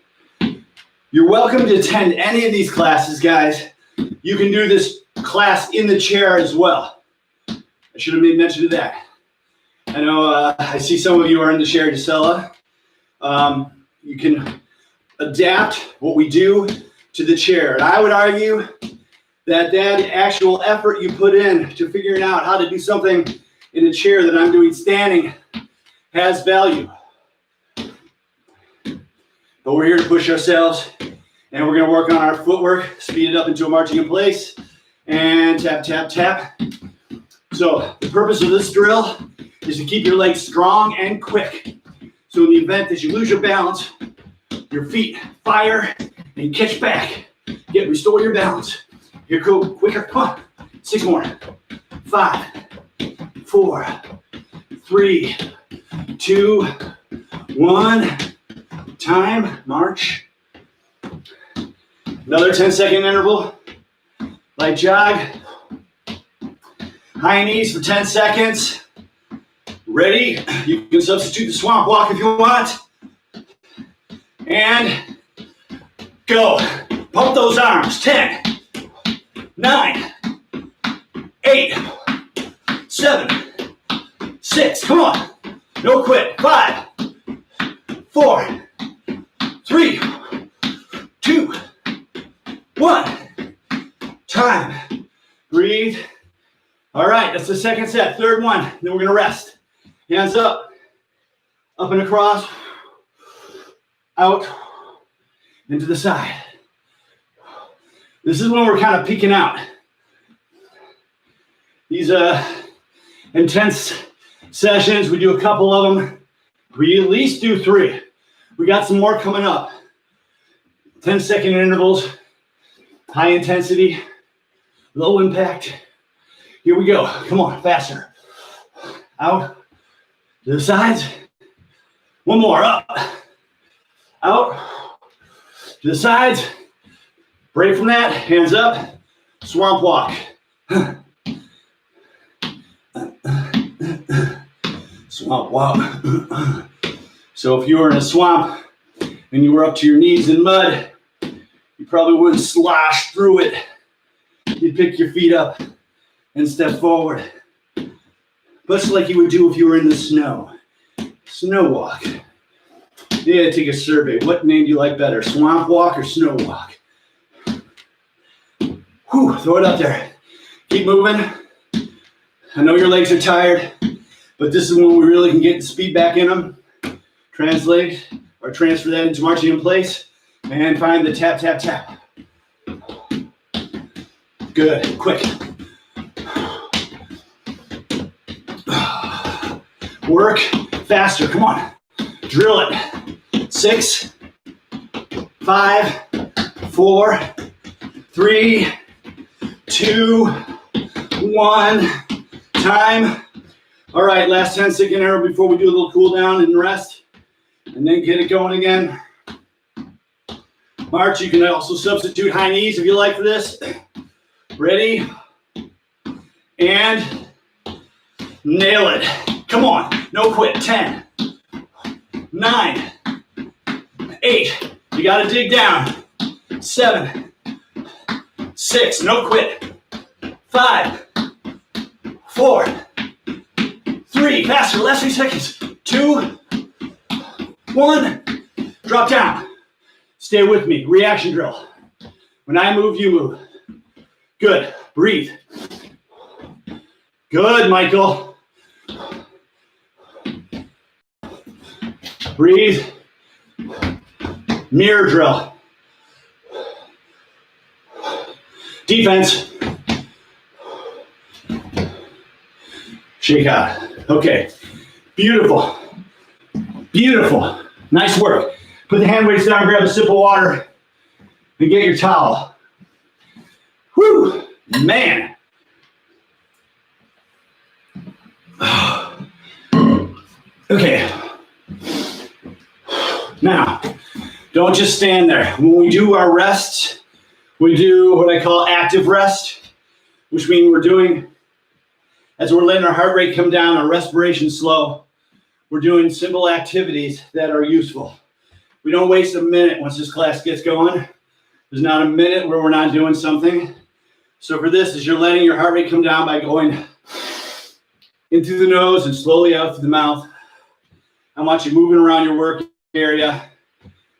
you're welcome to attend any of these classes, guys. You can do this class in the chair as well. I should have made mention of that. I know I see some of you are in the chair, Gisela. You can adapt what we do to the chair. And I would argue that actual effort you put in to figuring out how to do something in a chair that I'm doing standing has value. But we're here to push ourselves, and we're going to work on our footwork, speed it up into a marching in place, and tap, tap, tap. So the purpose of this drill is to keep your legs strong and quick. So in the event that you lose your balance, your feet fire and catch back. Restore your balance. Here, go quicker. Come on. 6 more. 5, 4, 3, 2, 1. Time, march. Another 10-second interval. Light jog. High knees for 10 seconds. Ready? You can substitute the swamp walk if you want. And go. Pump those arms. 10, 9, 8, 7, 6. Come on. No quit. 5, 4, 3, 2, 1. Time. Breathe. All right, that's the second set. Third one. Then we're going to rest. Hands up. Up and across. Out. Into the side. This is when we're kind of peaking out. These intense sessions, we do a couple of them. We at least do 3. We got some more coming up. 10-second intervals, high intensity, low impact. Here we go. Come on, faster. Out to the sides. 1 more, up. Out to the sides. Break from that, hands up. Swamp walk. Swamp walk. So if you were in a swamp and you were up to your knees in mud, you probably wouldn't slosh through it. You'd pick your feet up and step forward. Much like you would do if you were in the snow. Snow walk. Yeah, take a survey. What name do you like better, swamp walk or snow walk? Whew, throw it out there. Keep moving. I know your legs are tired, but this is when we really can get the speed back in them. Translate or transfer that into marching in place and find the tap, tap, tap. Good, quick. Work faster, come on. Drill it. 6, 5, 4, 3, 2, 1. Time. All right, last 10 second interval before we do a little cool down and rest, and then get it going again. March, you can also substitute high knees if you like for this. Ready? And nail it. Come on, no quit. 10, 9, 8, you gotta dig down. 7, 6, no quit. 5, 4, 3, faster, last 3 seconds. 2, 1, drop down. Stay with me, reaction drill. When I move, you move. Good, breathe. Good, Michael. Breathe. Mirror drill. Defense. Shake out. Okay. Beautiful. Beautiful. Nice work. Put the hand weights down, grab a sip of water, and get your towel. Whew, man. Okay. Now, don't just stand there. When we do our rests, we do what I call active rest, which means we're doing, as we're letting our heart rate come down, our respiration slow, we're doing simple activities that are useful. We don't waste a minute once this class gets going. There's not a minute where we're not doing something. So for this, is you're letting your heart rate come down by going in through the nose and slowly out through the mouth. I want you moving around your work area,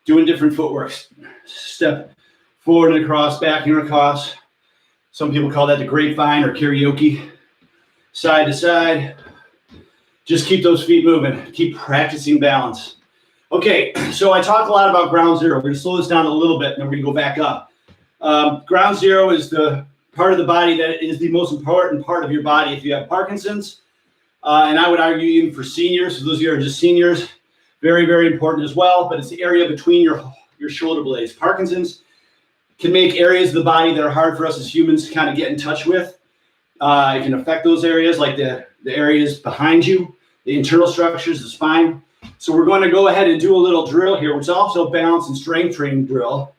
doing different footworks. Step forward and across, back and across. Some people call that the grapevine or karaoke. Side to side. Just keep those feet moving. Keep practicing balance. Okay, so I talk a lot about ground zero. We're going to slow this down a little bit, and then we're going to go back up. Ground zero is the part of the body that is the most important part of your body if you have Parkinson's. And I would argue even for seniors, for those of you who are just seniors, very, very important as well. But it's the area between your shoulder blades. Parkinson's can make areas of the body that are hard for us as humans to kind of get in touch with. It can affect those areas like the areas behind you, the internal structures, the spine. So we're going to go ahead and do a little drill here, which is also a balance and strength training drill.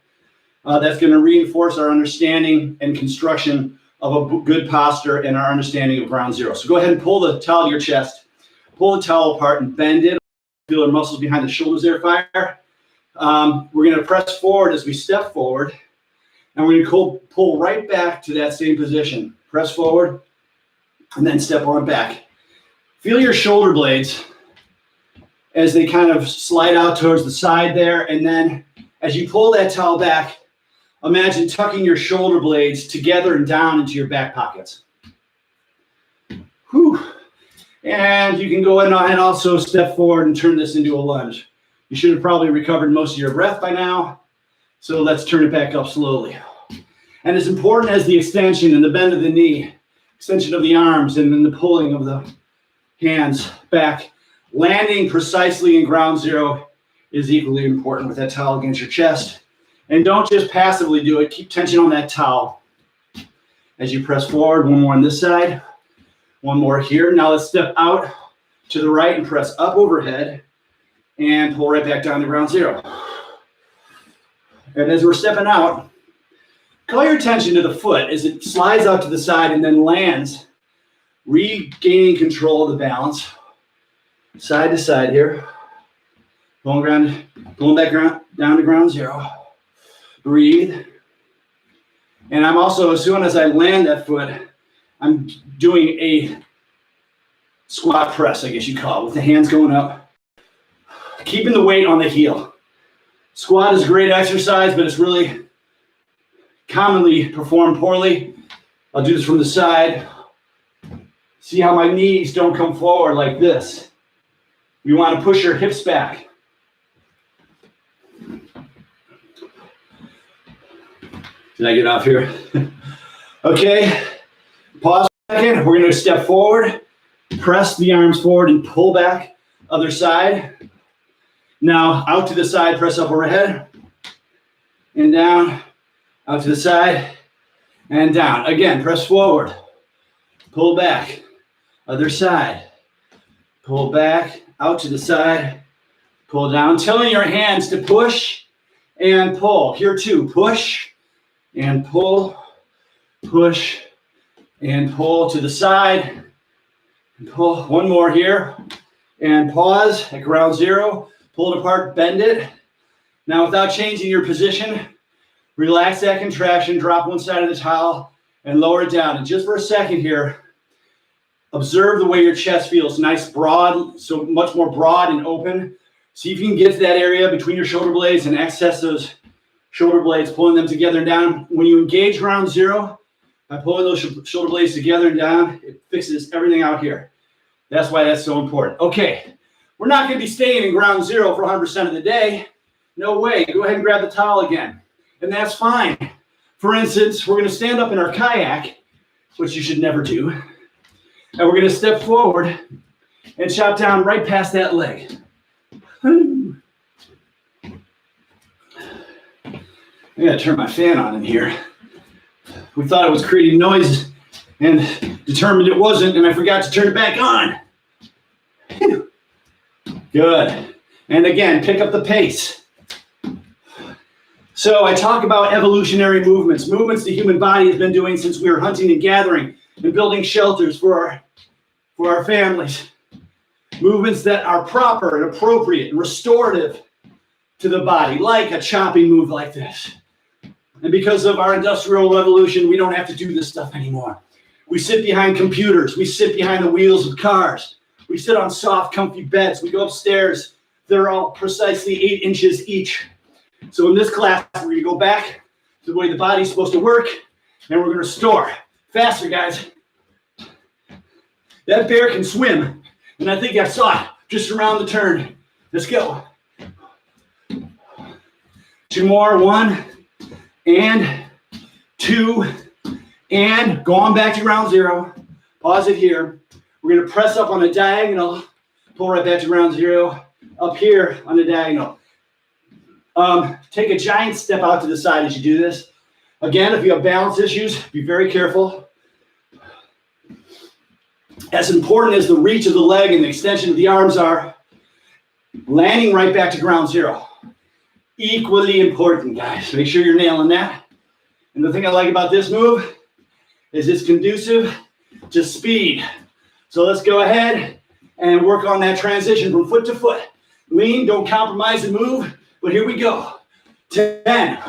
That's going to reinforce our understanding and construction of a good posture and our understanding of ground zero. So go ahead and pull the towel to your chest, pull the towel apart and bend it. Feel our muscles behind the shoulders there fire. We're going to press forward as we step forward, and we're going to pull right back to that same position. Press forward, and then step on back. Feel your shoulder blades as they kind of slide out towards the side there, and then as you pull that towel back, imagine tucking your shoulder blades together and down into your back pockets. Whew. And you can go ahead and also step forward and turn this into a lunge. You should have probably recovered most of your breath by now, so let's turn it back up slowly. And as important as the extension and the bend of the knee, extension of the arms, and then the pulling of the hands back, landing precisely in ground zero is equally important with that towel against your chest. And don't just passively do it. Keep tension on that towel as you press forward. One more on this side. One more here. Now let's step out to the right and press up overhead and pull right back down to ground zero. And as we're stepping out, call your attention to the foot as it slides out to the side and then lands, regaining control of the balance. Side to side here. Pulling back down to ground zero. Breathe. And I'm also, as soon as I land that foot, I'm doing a squat press, I guess you call it, with the hands going up. Keeping the weight on the heel. Squat is a great exercise, but it's really commonly performed poorly. I'll do this from the side. See how my knees don't come forward like this. You want to push your hips back. Did I get off here? Okay. Pause a second. We're going to step forward, press the arms forward and pull back. Other side. Now out to the side, press up overhead and down, out to the side and down. Again, press forward, pull back, other side, pull back, out to the side, pull down, telling your hands to push and pull. Here too, push and pull, push and pull to the side, and pull. One more here, and pause at ground zero, pull it apart, bend it. Now without changing your position, relax that contraction, drop one side of the towel, and lower it down. And just for a second here, observe the way your chest feels. Nice, broad, so much more broad and open. See if you can get to that area between your shoulder blades and access those shoulder blades, pulling them together and down. When you engage ground zero, by pulling those shoulder blades together and down, it fixes everything out here. That's why that's so important. Okay, we're not going to be staying in ground zero for 100% of the day. No way. Go ahead and grab the towel again. And that's fine. For instance, we're going to stand up in our kayak, which you should never do. And we're going to step forward and chop down right past that leg. I got to turn my fan on in here. We thought it was creating noise and determined it wasn't, and I forgot to turn it back on. Whew. Good. And again, pick up the pace. So I talk about evolutionary movements the human body has been doing since we were hunting and gathering and building shelters for our families. Movements that are proper and appropriate and restorative to the body, like a chopping move like this. And because of our industrial revolution, we don't have to do this stuff anymore. We sit behind computers. We sit behind the wheels of cars. We sit on soft, comfy beds. We go upstairs. They're all precisely 8 inches each. So in this class, we're going to go back to the way the body's supposed to work, and we're going to restore. Faster, guys. That bear can swim, and I think I saw it just around the turn. Let's go. 2 more. 1 and 2 and go on back to ground zero. Pause it here. We're going to press up on a diagonal, pull right back to ground zero, up here on the diagonal. Take a giant step out to the side as you do this. Again, if you have balance issues, be very careful. As important as the reach of the leg and the extension of the arms are, landing right back to ground zero. Equally important, guys. Make sure you're nailing that. And the thing I like about this move is it's conducive to speed. So let's go ahead and work on that transition from foot to foot. Lean, don't compromise the move, but here we go. 10,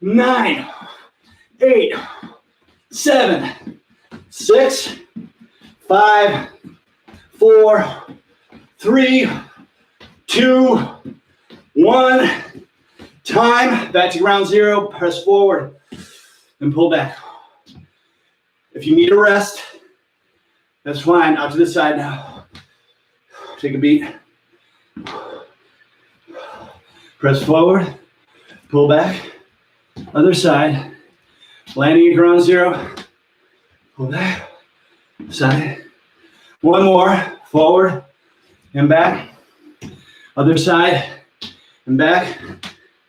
9, 8, 7, 6, 5, 4, 3, 2, 1. Time. Back to ground zero. Press forward and pull back. If you need a rest, that's fine. Out to the side now. Take a beat. Press forward. Pull back. Other side. Landing at ground zero. Pull back. Side. 1 more. Forward and back. Other side and back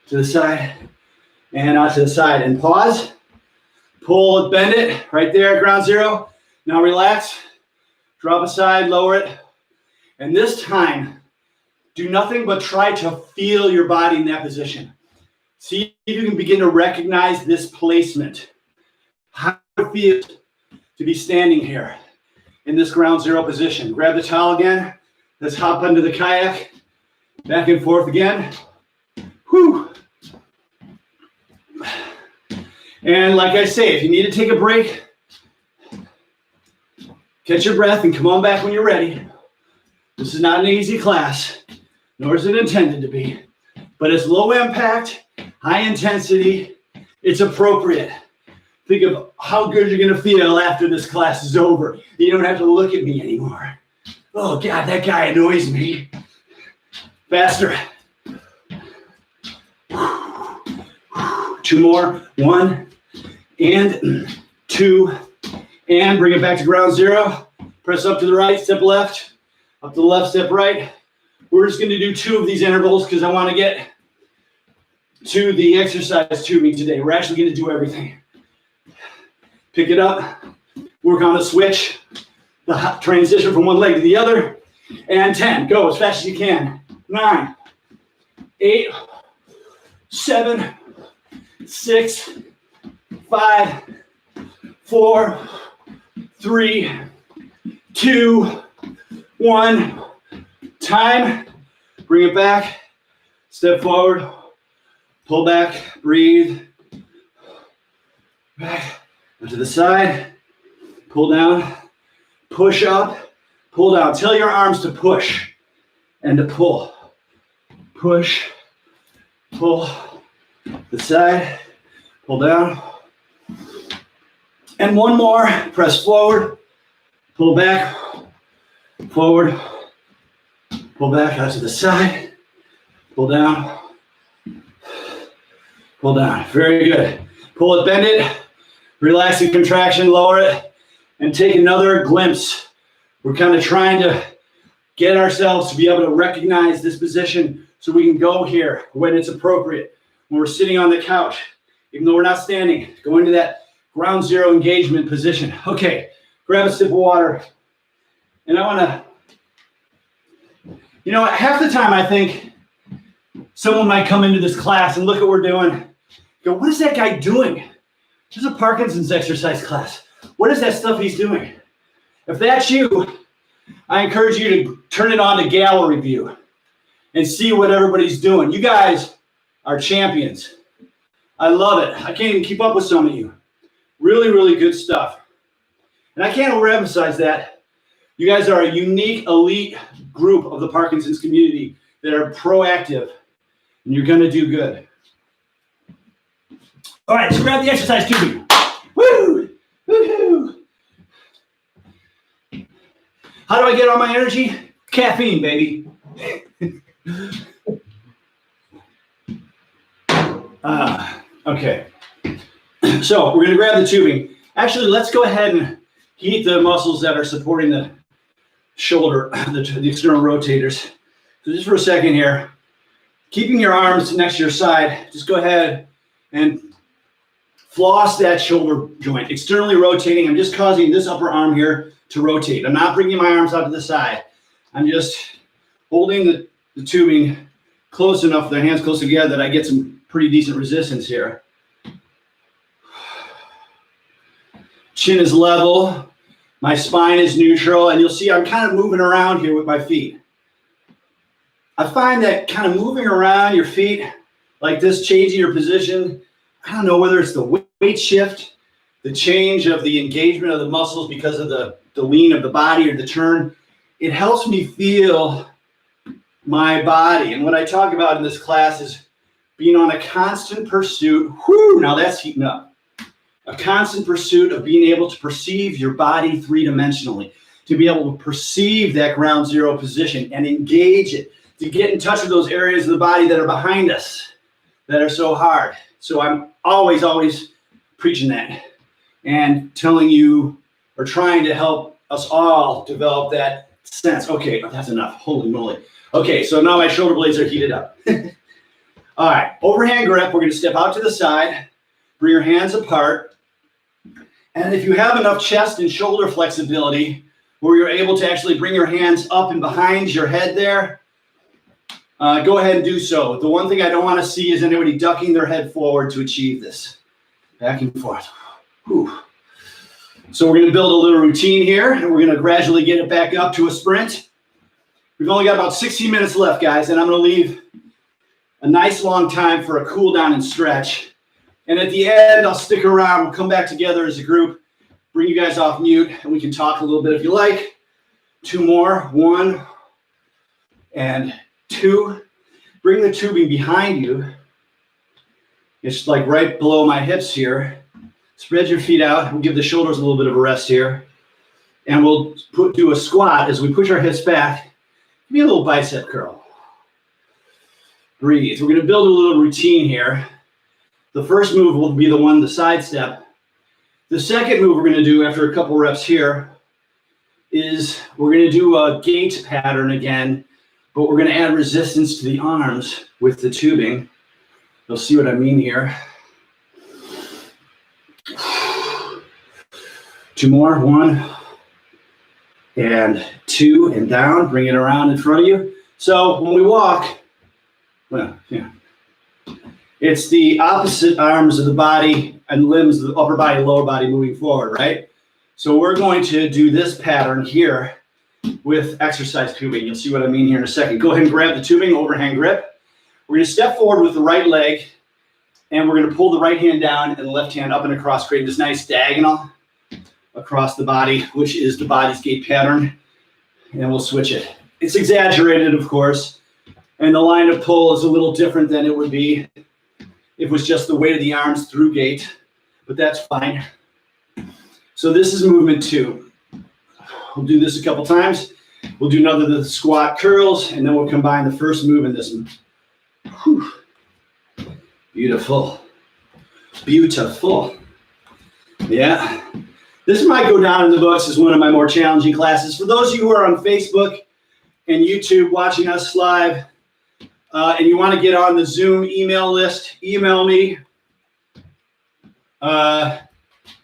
to the side and out to the side. And pause. Pull it, bend it right there at ground zero. Now relax. Drop aside, lower it. And this time, do nothing but try to feel your body in that position. See if you can begin to recognize this placement. How it feels to be standing here in this ground zero position. Grab the towel again. Let's hop under the kayak. Back and forth again. Whew. And like I say, if you need to take a break, catch your breath and come on back when you're ready. This is not an easy class, nor is it intended to be, but it's low impact, high intensity. It's appropriate. Think of how good you're going to feel after this class is over. You don't have to look at me anymore. Oh God, that guy annoys me. Faster. 2 more. 1 and 2 and bring it back to ground zero. Press up to the right, step left, up to the left, step right. We're just going to do 2 of these intervals because I want to get to the exercise tubing today. We're actually going to do everything. Pick it up, work on the switch, the transition from one leg to the other, And 10. Go as fast as you can. 9, 8, 7, 6, 5, 4, 3, 2, 1. Time. Bring it back. Step forward. Pull back. Breathe. Back. To the side. Pull down. Push up. Pull down. Tell your arms to push and to pull. Push. Pull. The side. Pull down. And one more. Press forward. Pull back. Forward. Pull back out to the side. Pull down. Pull down. Very good. Pull it, bend it. Relax the contraction, lower it, and take another glimpse. We're kind of trying to get ourselves to be able to recognize this position so we can go here when it's appropriate. When we're sitting on the couch, even though we're not standing, go into that ground zero engagement position. Okay, grab a sip of water. And I want to, half the time I think someone might come into this class and look at what we're doing, go, what is that guy doing? This is a Parkinson's exercise class. What is that stuff he's doing? If that's you, I encourage you to turn it on to gallery view and see what everybody's doing. You guys are champions. I love it. I can't even keep up with some of you. Really, really good stuff. And I can't overemphasize that. You guys are a unique, elite group of the Parkinson's community that are proactive, and you're going to do good. All right, so grab the exercise tubing. Woo! Woo-hoo! How do I get all my energy? Caffeine, baby. Okay. So we're going to grab the tubing. Actually, let's go ahead and heat the muscles that are supporting the shoulder, the external rotators. So just for a second here, keeping your arms next to your side, just go ahead and floss that shoulder joint. Externally rotating, I'm just causing this upper arm here to rotate. I'm not bringing my arms out to the side. I'm just holding the tubing close enough, the hands close together, that I get some pretty decent resistance here. Chin is level. My spine is neutral, and you'll see I'm kind of moving around here with my feet. I find that kind of moving around your feet like this, changing your position, I don't know whether it's the weight shift, the change of the engagement of the muscles because of the lean of the body or the turn, it helps me feel my body. And what I talk about in this class is being on a constant pursuit. Whoo, now that's heating up. A constant pursuit of being able to perceive your body three-dimensionally, to be able to perceive that ground zero position and engage it, to get in touch with those areas of the body that are behind us that are so hard. So I'm always preaching that and telling you or trying to help us all develop that sense. Okay, that's enough. Holy moly. Okay, so now my shoulder blades are heated up. All right, overhand grip. We're going to step out to the side, bring your hands apart. And if you have enough chest and shoulder flexibility where you're able to actually bring your hands up and behind your head there, go ahead and do so. The one thing I don't want to see is anybody ducking their head forward to achieve this. Back and forth. Whew. So we're going to build a little routine here, and we're going to gradually get it back up to a sprint. We've only got about 60 minutes left, guys, and I'm going to leave a nice long time for a cool down and stretch. And at the end, I'll stick around. We'll come back together as a group, bring you guys off mute, and we can talk a little bit if you like. 2 more. 1 and 2. Bring the tubing behind you. It's like right below my hips here. Spread your feet out. We'll give the shoulders a little bit of a rest here. And we'll do a squat as we push our hips back. Give me a little bicep curl. Breathe. We're going to build a little routine here. The first move will be the one, the side step. The second move we're going to do after a couple reps here is we're going to do a gait pattern again, but we're going to add resistance to the arms with the tubing. You'll see what I mean here. 2 more. 1 And 2 and down, bring it around in front of you. So when we walk, well, yeah, it's the opposite arms of the body and limbs of the upper body, lower body moving forward, right? So we're going to do this pattern here with exercise tubing. You'll see what I mean here in a second. Go ahead and grab the tubing, overhand grip. We're going to step forward with the right leg, and we're going to pull the right hand down and the left hand up and across, creating this nice diagonal across the body, which is the body's gait pattern. And we'll switch it. It's exaggerated, of course, and the line of pull is a little different than it would be if it was just the weight of the arms through gait, but that's fine. So this is movement 2. We'll do this a couple times. We'll do another of the squat curls, and then we'll combine the first move in this. Whew. Beautiful. Beautiful. Yeah. This might go down in the books as one of my more challenging classes. For those of you who are on Facebook and YouTube watching us live, and you want to get on the Zoom email list, email me.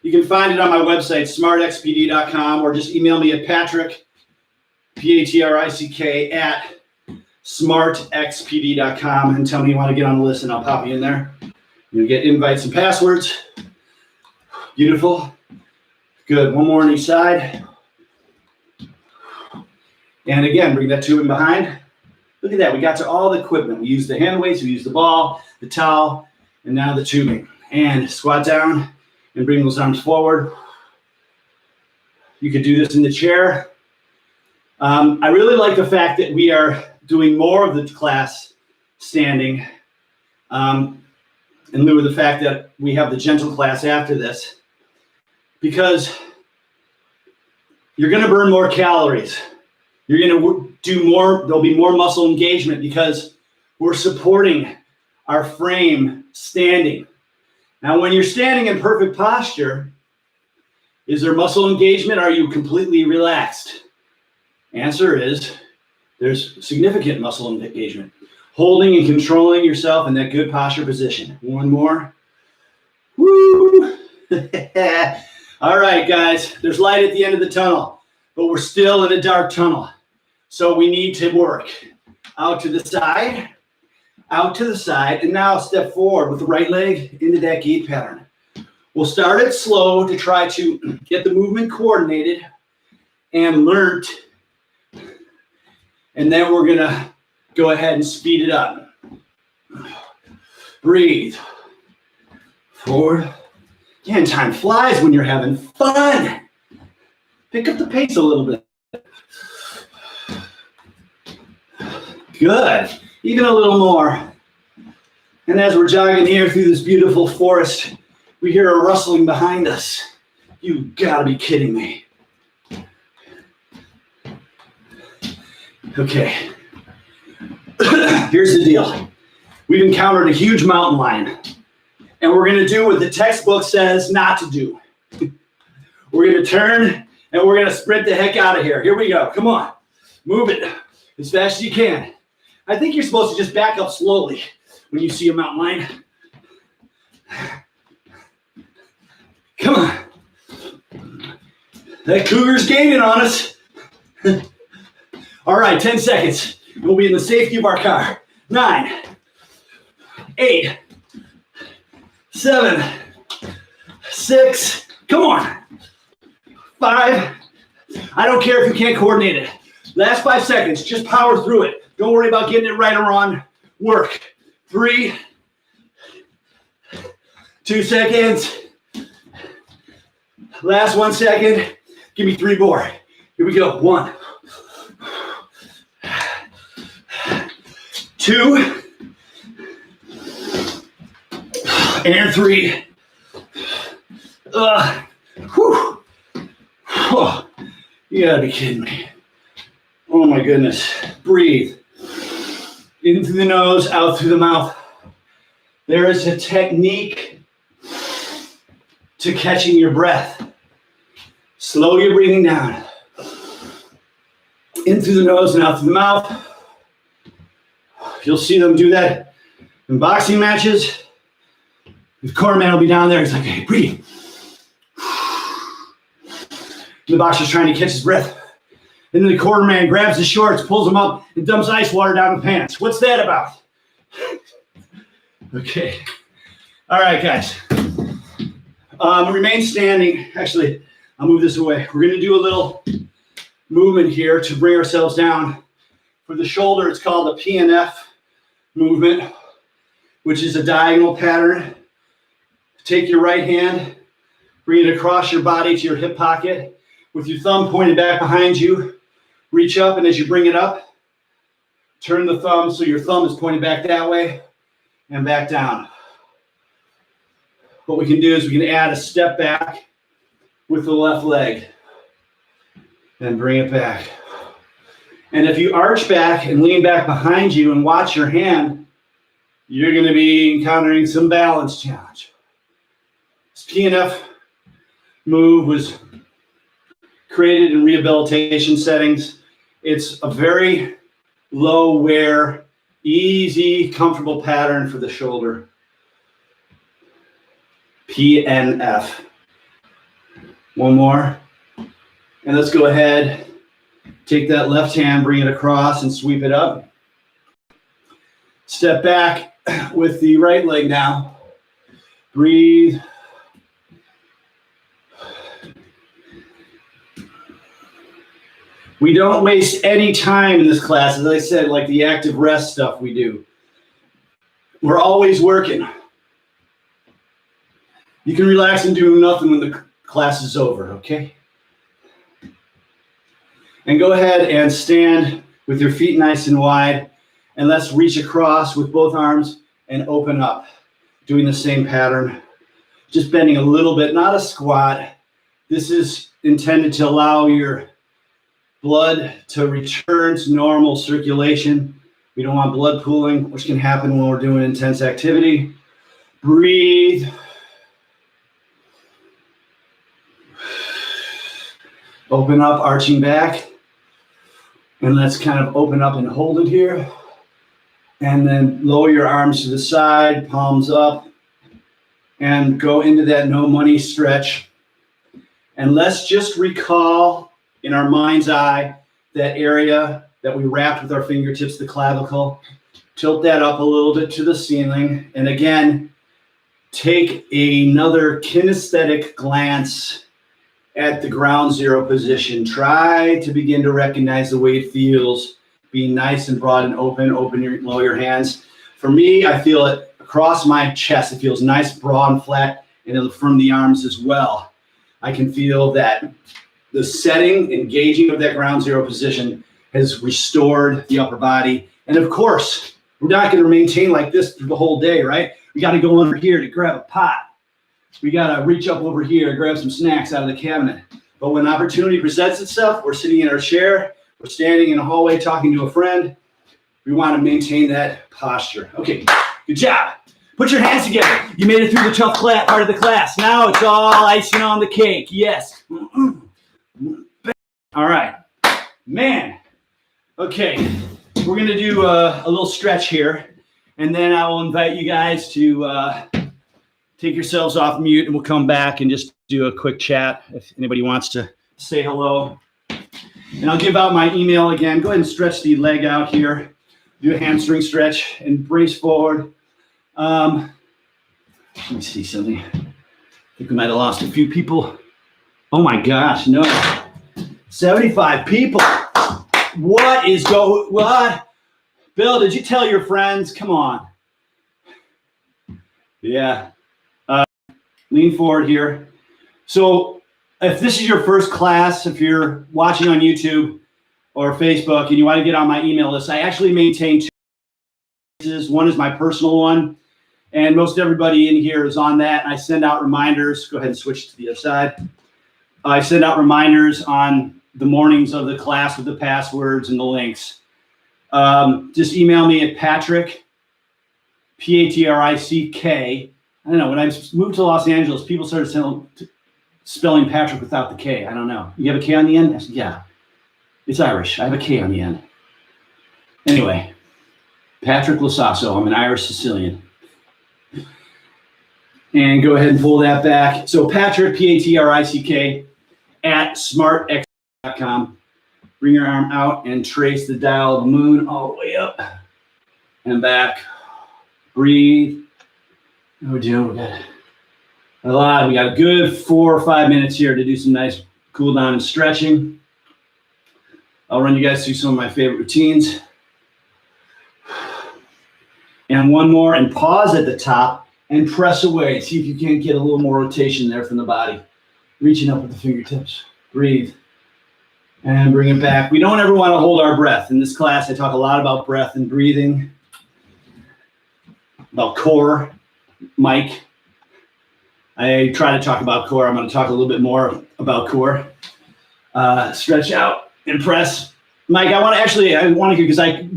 You can find it on my website, smartxpd.com, or just email me at Patrick, Patrick, at smartxpd.com, and tell me you want to get on the list, and I'll pop you in there. You'll get invites and passwords. Beautiful. Good. One more on each side. And again, bring that tubing behind. Look at that. We got to all the equipment. We used the hand weights, we used the ball, the towel, and now the tubing. And squat down and bring those arms forward. You could do this in the chair. I really like the fact that we are doing more of the class standing in lieu of the fact that we have the gentle class after this, because you're going to burn more calories. You're going to do more, there'll be more muscle engagement because we're supporting our frame standing. Now, when you're standing in perfect posture, is there muscle engagement? Are you completely relaxed? Answer is, there's significant muscle engagement. Holding and controlling yourself in that good posture position. One more. Woo! All right, guys, there's light at the end of the tunnel, but we're still in a dark tunnel. So we need to work out to the side, and now step forward with the right leg into that gait pattern. We'll start it slow to try to get the movement coordinated and learned, and then we're gonna go ahead and speed it up. Breathe. Forward. Again, time flies when you're having fun. Pick up the pace a little bit. Good. Even a little more. And as we're jogging here through this beautiful forest, we hear a rustling behind us. You gotta be kidding me. Okay. Here's the deal. We've encountered a huge mountain lion, and we're going to do what the textbook says not to do. We're going to turn, and we're going to sprint the heck out of here. Here we go. Come on. Move it as fast as you can. I think you're supposed to just back up slowly when you see a mountain lion. Come on. That cougar's gaining on us. All right, 10 seconds. We'll be in the safety of our car. 9, 8, 7, 6, come on. 5, I don't care if you can't coordinate it. Last 5 seconds, just power through it. Don't worry about getting it right or wrong. Work. 3, 2 seconds. Last 1 second. Give me 3 more. Here we go. 1, 2, and 3. Whew. Oh, you gotta be kidding me. Oh my goodness. Breathe. In through the nose, out through the mouth. There is a technique to catching your breath. Slow your breathing down. In through the nose and out through the mouth. You'll see them do that in boxing matches. The cornerman will be down there. He's like, hey, breathe. The boxer's trying to catch his breath. And then the quarter man grabs the shorts, pulls them up, and dumps ice water down the pants. What's that about? Okay. All right, guys. Remain standing. Actually, I'll move this away. We're going to do a little movement here to bring ourselves down. For the shoulder, it's called the Pnf Movement, which is a diagonal pattern. Take your right hand, bring it across your body to your hip pocket. With your thumb pointed back behind you, reach up, and as you bring it up, turn the thumb so your thumb is pointed back that way and back down. What we can do is we can add a step back with the left leg and bring it back. And if you arch back and lean back behind you and watch your hand, you're going to be encountering some balance challenge. This Pnf move was created in rehabilitation settings. It's a very low wear, easy, comfortable pattern for the shoulder. Pnf. One more. And let's go ahead, take that left hand, bring it across and sweep it up. Step back with the right leg now. Breathe. We don't waste any time in this class, as I said, like the active rest stuff we do. We're always working. You can relax and do nothing when the class is over, okay? And go ahead and stand with your feet nice and wide, and let's reach across with both arms and open up, doing the same pattern. Just bending a little bit, not a squat. This is intended to allow your blood to return to normal circulation. We don't want blood pooling, which can happen when we're doing intense activity. Breathe. Open up, arching back. And let's kind of open up and hold it here. And then lower your arms to the side, palms up, and go into that no money stretch. And let's just recall in our mind's eye that area that we wrapped with our fingertips, the clavicle. Tilt that up a little bit to the ceiling. And again, take another kinesthetic glance at the ground zero position. Try to begin to recognize the way it feels. Be nice and broad and open. Lower your hands. For me, I feel it across my chest. It feels nice, broad, and flat, and it'll from the arms as well. I can feel that the setting, engaging of that ground zero position has restored the upper body. And of course, we're not going to maintain like this through the whole day, right? We got to go under here to grab a pot. We got to reach up over here to grab some snacks out of the cabinet. But when opportunity presents itself, we're sitting in our chair, we're standing in a hallway talking to a friend. We want to maintain that posture. Okay, good job. Put your hands together. You made it through the tough part of the class. Now it's all icing on the cake. Yes. All right, man. Okay, we're going to do a little stretch here, and then I will invite you guys to take yourselves off mute, and we'll come back and just do a quick chat if anybody wants to say hello. And I'll give out my email again. Go ahead and stretch the leg out here. Do a hamstring stretch and brace forward. Let me see something. I think we might have lost a few people. Oh my gosh, no. 75 people. What? Bill, did you tell your friends? Come on. Yeah. Lean forward here. So if this is your first class, if you're watching on YouTube or Facebook and you want to get on my email list, I actually maintain two places. One is my personal one, and most everybody in here is on that. And I send out reminders. Go ahead and switch to the other side. I send out reminders on the mornings of the class with the passwords and the links. Just email me at Patrick, Patrick. I don't know, when I moved to Los Angeles, people started spelling Patrick without the K. I don't know. You have a K on the end? I said, yeah. It's Irish. I have a K on the end. Anyway, Patrick LoSasso. I'm an Irish Sicilian. And go ahead and pull that back. So Patrick, Patrick, at smartxpd.com. Bring your arm out and trace the dial of the moon all the way up and back. Breathe. We're doing good. A lot. We got a good 4 or 5 minutes here to do some nice cool down and stretching. I'll run you guys through some of my favorite routines. And one more, and pause at the top and press away. See if you can't get a little more rotation there from the body. Reaching up with the fingertips. Breathe. And bring it back. We don't ever want to hold our breath. In this class, I talk a lot about breath and breathing, about core, Mike. I try to talk about core. I'm going to talk a little bit more about core. Stretch out and press. Mike, I want to, because I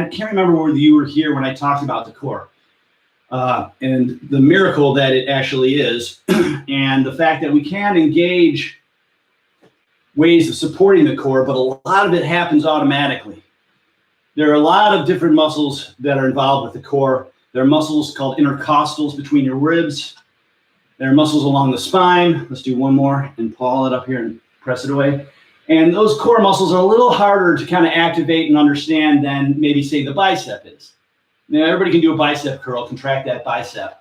can't remember whether you were here when I talked about the core and the miracle that it actually is, and the fact that we can engage ways of supporting the core, but a lot of it happens automatically. There are a lot of different muscles that are involved with the core. There are muscles called intercostals between your ribs. There are muscles along the spine. Let's do one more and pull it up here and press it away. And those core muscles are a little harder to kind of activate and understand than maybe say the bicep is. Now everybody can do a bicep curl, contract that bicep.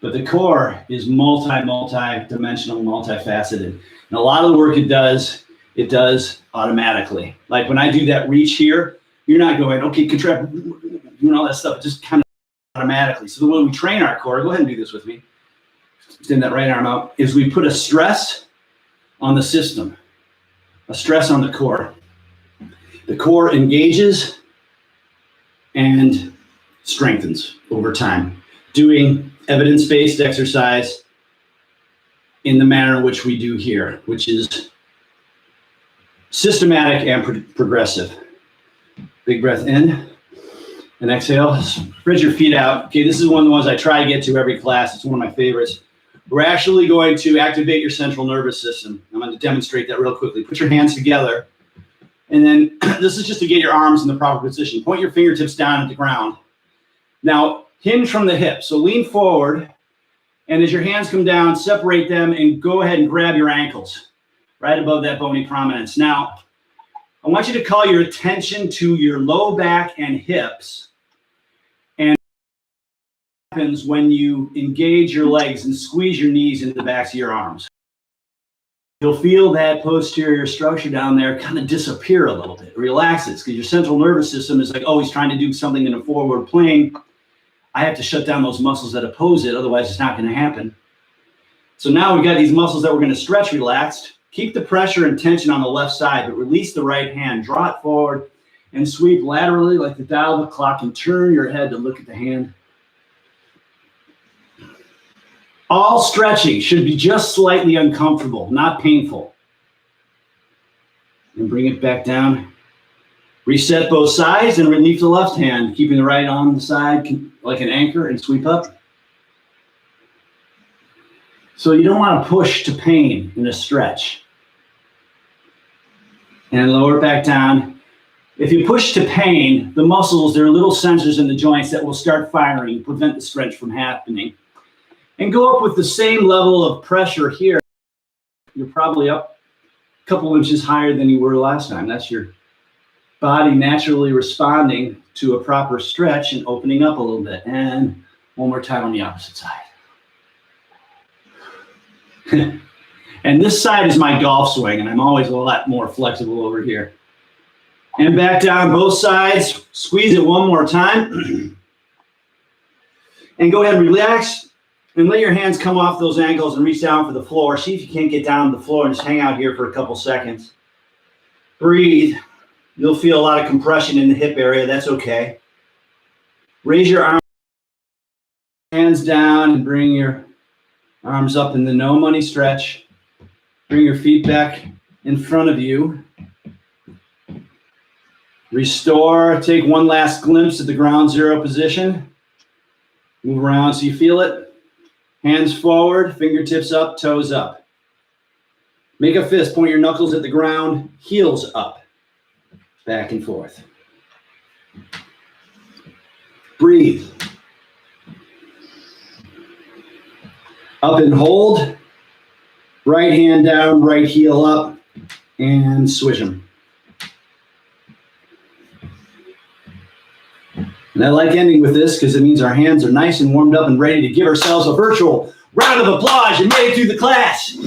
But the core is multi-dimensional, multifaceted. And a lot of the work it does automatically. Like when I do that reach here, you're not going, okay, contract, doing all that stuff. It just kind of automatically. So the way we train our core, go ahead and do this with me. Extend that right arm out, is we put a stress on the system, a stress on the core. The core engages and strengthens over time, doing evidence-based exercise in the manner in which we do here, which is systematic and progressive. Big breath in and exhale. Spread your feet out. Okay, this is one of the ones I try to get to every class. It's one of my favorites. We're actually going to activate your central nervous system. I'm going to demonstrate that real quickly. Put your hands together. And then this is just to get your arms in the proper position. Point your fingertips down at the ground. Now, hinge from the hips. So lean forward. And as your hands come down, separate them and go ahead and grab your ankles right above that bony prominence. Now, I want you to call your attention to your low back and hips. And what happens when you engage your legs and squeeze your knees into the backs of your arms? You'll feel that posterior structure down there kind of disappear a little bit. It relaxes because your central nervous system is like always trying to do something in a forward plane. I have to shut down those muscles that oppose it, otherwise it's not going to happen. So now we've got these muscles that we're going to stretch relaxed. Keep the pressure and tension on the left side, but release the right hand. Draw it forward and sweep laterally like the dial of a clock and turn your head to look at the hand. All stretching should be just slightly uncomfortable, not painful. And bring it back down. Reset both sides and relieve the left hand, keeping the right on the side like an anchor and sweep up. So you don't want to push to pain in a stretch. And lower it back down. If you push to pain, the muscles, there are little sensors in the joints that will start firing, prevent the stretch from happening. And go up with the same level of pressure here. You're probably up a couple inches higher than you were last time. That's your body naturally responding to a proper stretch and opening up a little bit. And one more time on the opposite side. And this side is my golf swing, and I'm always a lot more flexible over here. And back down both sides. Squeeze it one more time. And go ahead and relax. And let your hands come off those ankles and reach down for the floor. See if you can't get down to the floor and just hang out here for a couple seconds. Breathe. You'll feel a lot of compression in the hip area. That's okay. Raise your arms, hands down, and bring your arms up in the no money stretch. Bring your feet back in front of you. Restore. Take one last glimpse at the ground zero position. Move around so you feel it. Hands forward, fingertips up, toes up. Make a fist, point your knuckles at the ground, heels up, back and forth. Breathe. Up and hold. Right hand down, right heel up, and switch them. And I like ending with this because it means our hands are nice and warmed up and ready to give ourselves a virtual round of applause. You made it through the class.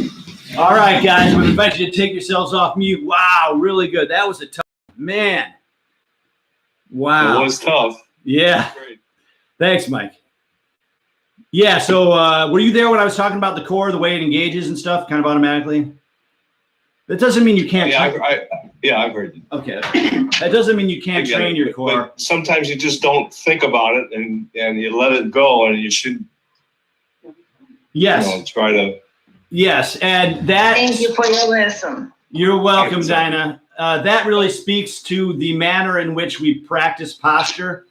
All right, guys, we invite you to take yourselves off mute. Wow, really good. That was a tough, man. Wow. It was tough. Yeah. Great. Thanks, Mike. Yeah, so were you there when I was talking about the core, the way it engages and stuff, kind of automatically? That doesn't mean you can't. Yeah, I've heard you. Okay. That doesn't mean you can't train your core. But sometimes you just don't think about it and you let it go, and you should. Yes. Try to. Yes, and that. Thank you for your lesson. You're welcome, Dinah. That really speaks to the manner in which we practice posture.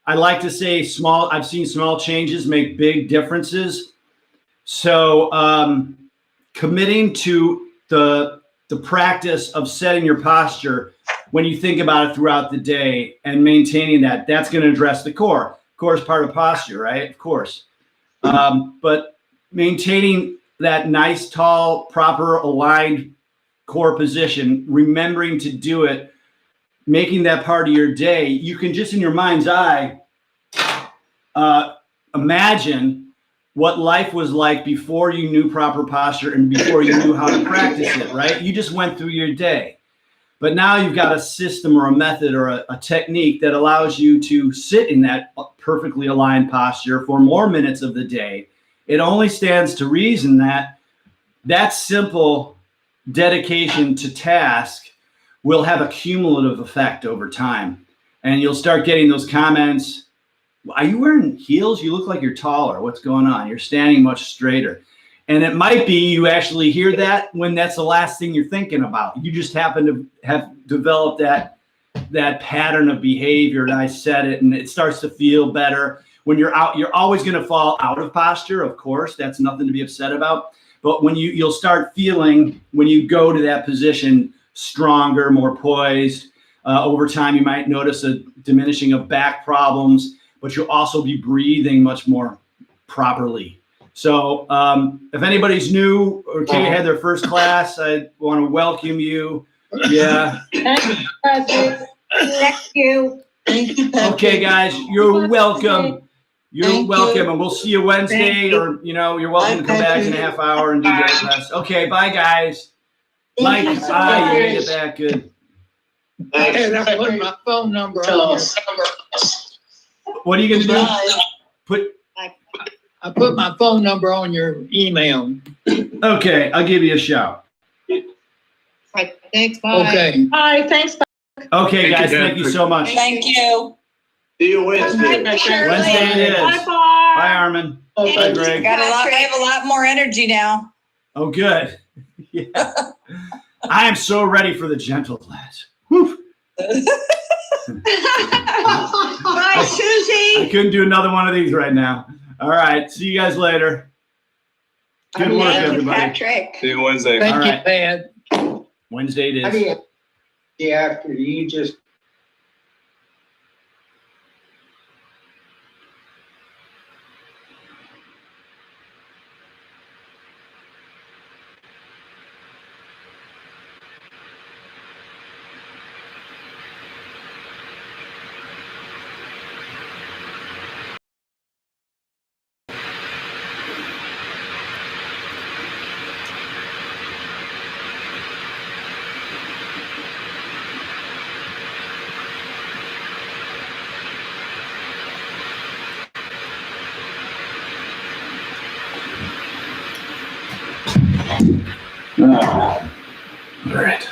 I like to say I've seen small changes make big differences. So committing to the practice of setting your posture when you think about it throughout the day and maintaining that's going to address the core. Core is part of posture, right? Of course. But maintaining that nice, tall, proper, aligned core position, remembering to do it, making that part of your day, you can just in your mind's eye imagine what life was like before you knew proper posture and before you knew how to practice it, right? You just went through your day. But now you've got a system or a method or a technique that allows you to sit in that perfectly aligned posture for more minutes of the day. It only stands to reason that that simple dedication to task will have a cumulative effect over time. And you'll start getting those comments. Are you wearing heels? You look like you're taller. What's going on? You're standing much straighter. And it might be you actually hear that when that's the last thing you're thinking about. You just happen to have developed that pattern of behavior, and I said it, and it starts to feel better. When you're out, you're always going to fall out of posture, of course. That's nothing to be upset about. But when you'll start feeling, when you go to that position, stronger, more poised. Over time, you might notice a diminishing of back problems, but you'll also be breathing much more properly. So if anybody's new or had their first class, I want to welcome you. Yeah. Thank you. Okay, guys, you're welcome. You're welcome, and we'll see you Wednesday, or you're welcome to come back in a half hour and do the other class. Okay, bye, guys. Mike, bye. You made it back good. And I put my phone number on your. What are you gonna do? I put my phone number on your email. Okay, I'll give you a shout. Right, thanks, bye. Okay. Bye, thanks. Okay, guys, thank you so much. Thank you. See you Wednesday. Wednesday it is. Bye-bye. Bye, Armin. Bye, Greg. I have a lot more energy now. Oh, good. Yeah. I am so ready for the gentle class. Whew. Bye, Susie. I couldn't do another one of these right now. All right. See you guys later. Good work, Thank you, everybody. Patrick. See you Wednesday. Thank All you, right. Pat. Wednesday it How do is. you, after you just All right.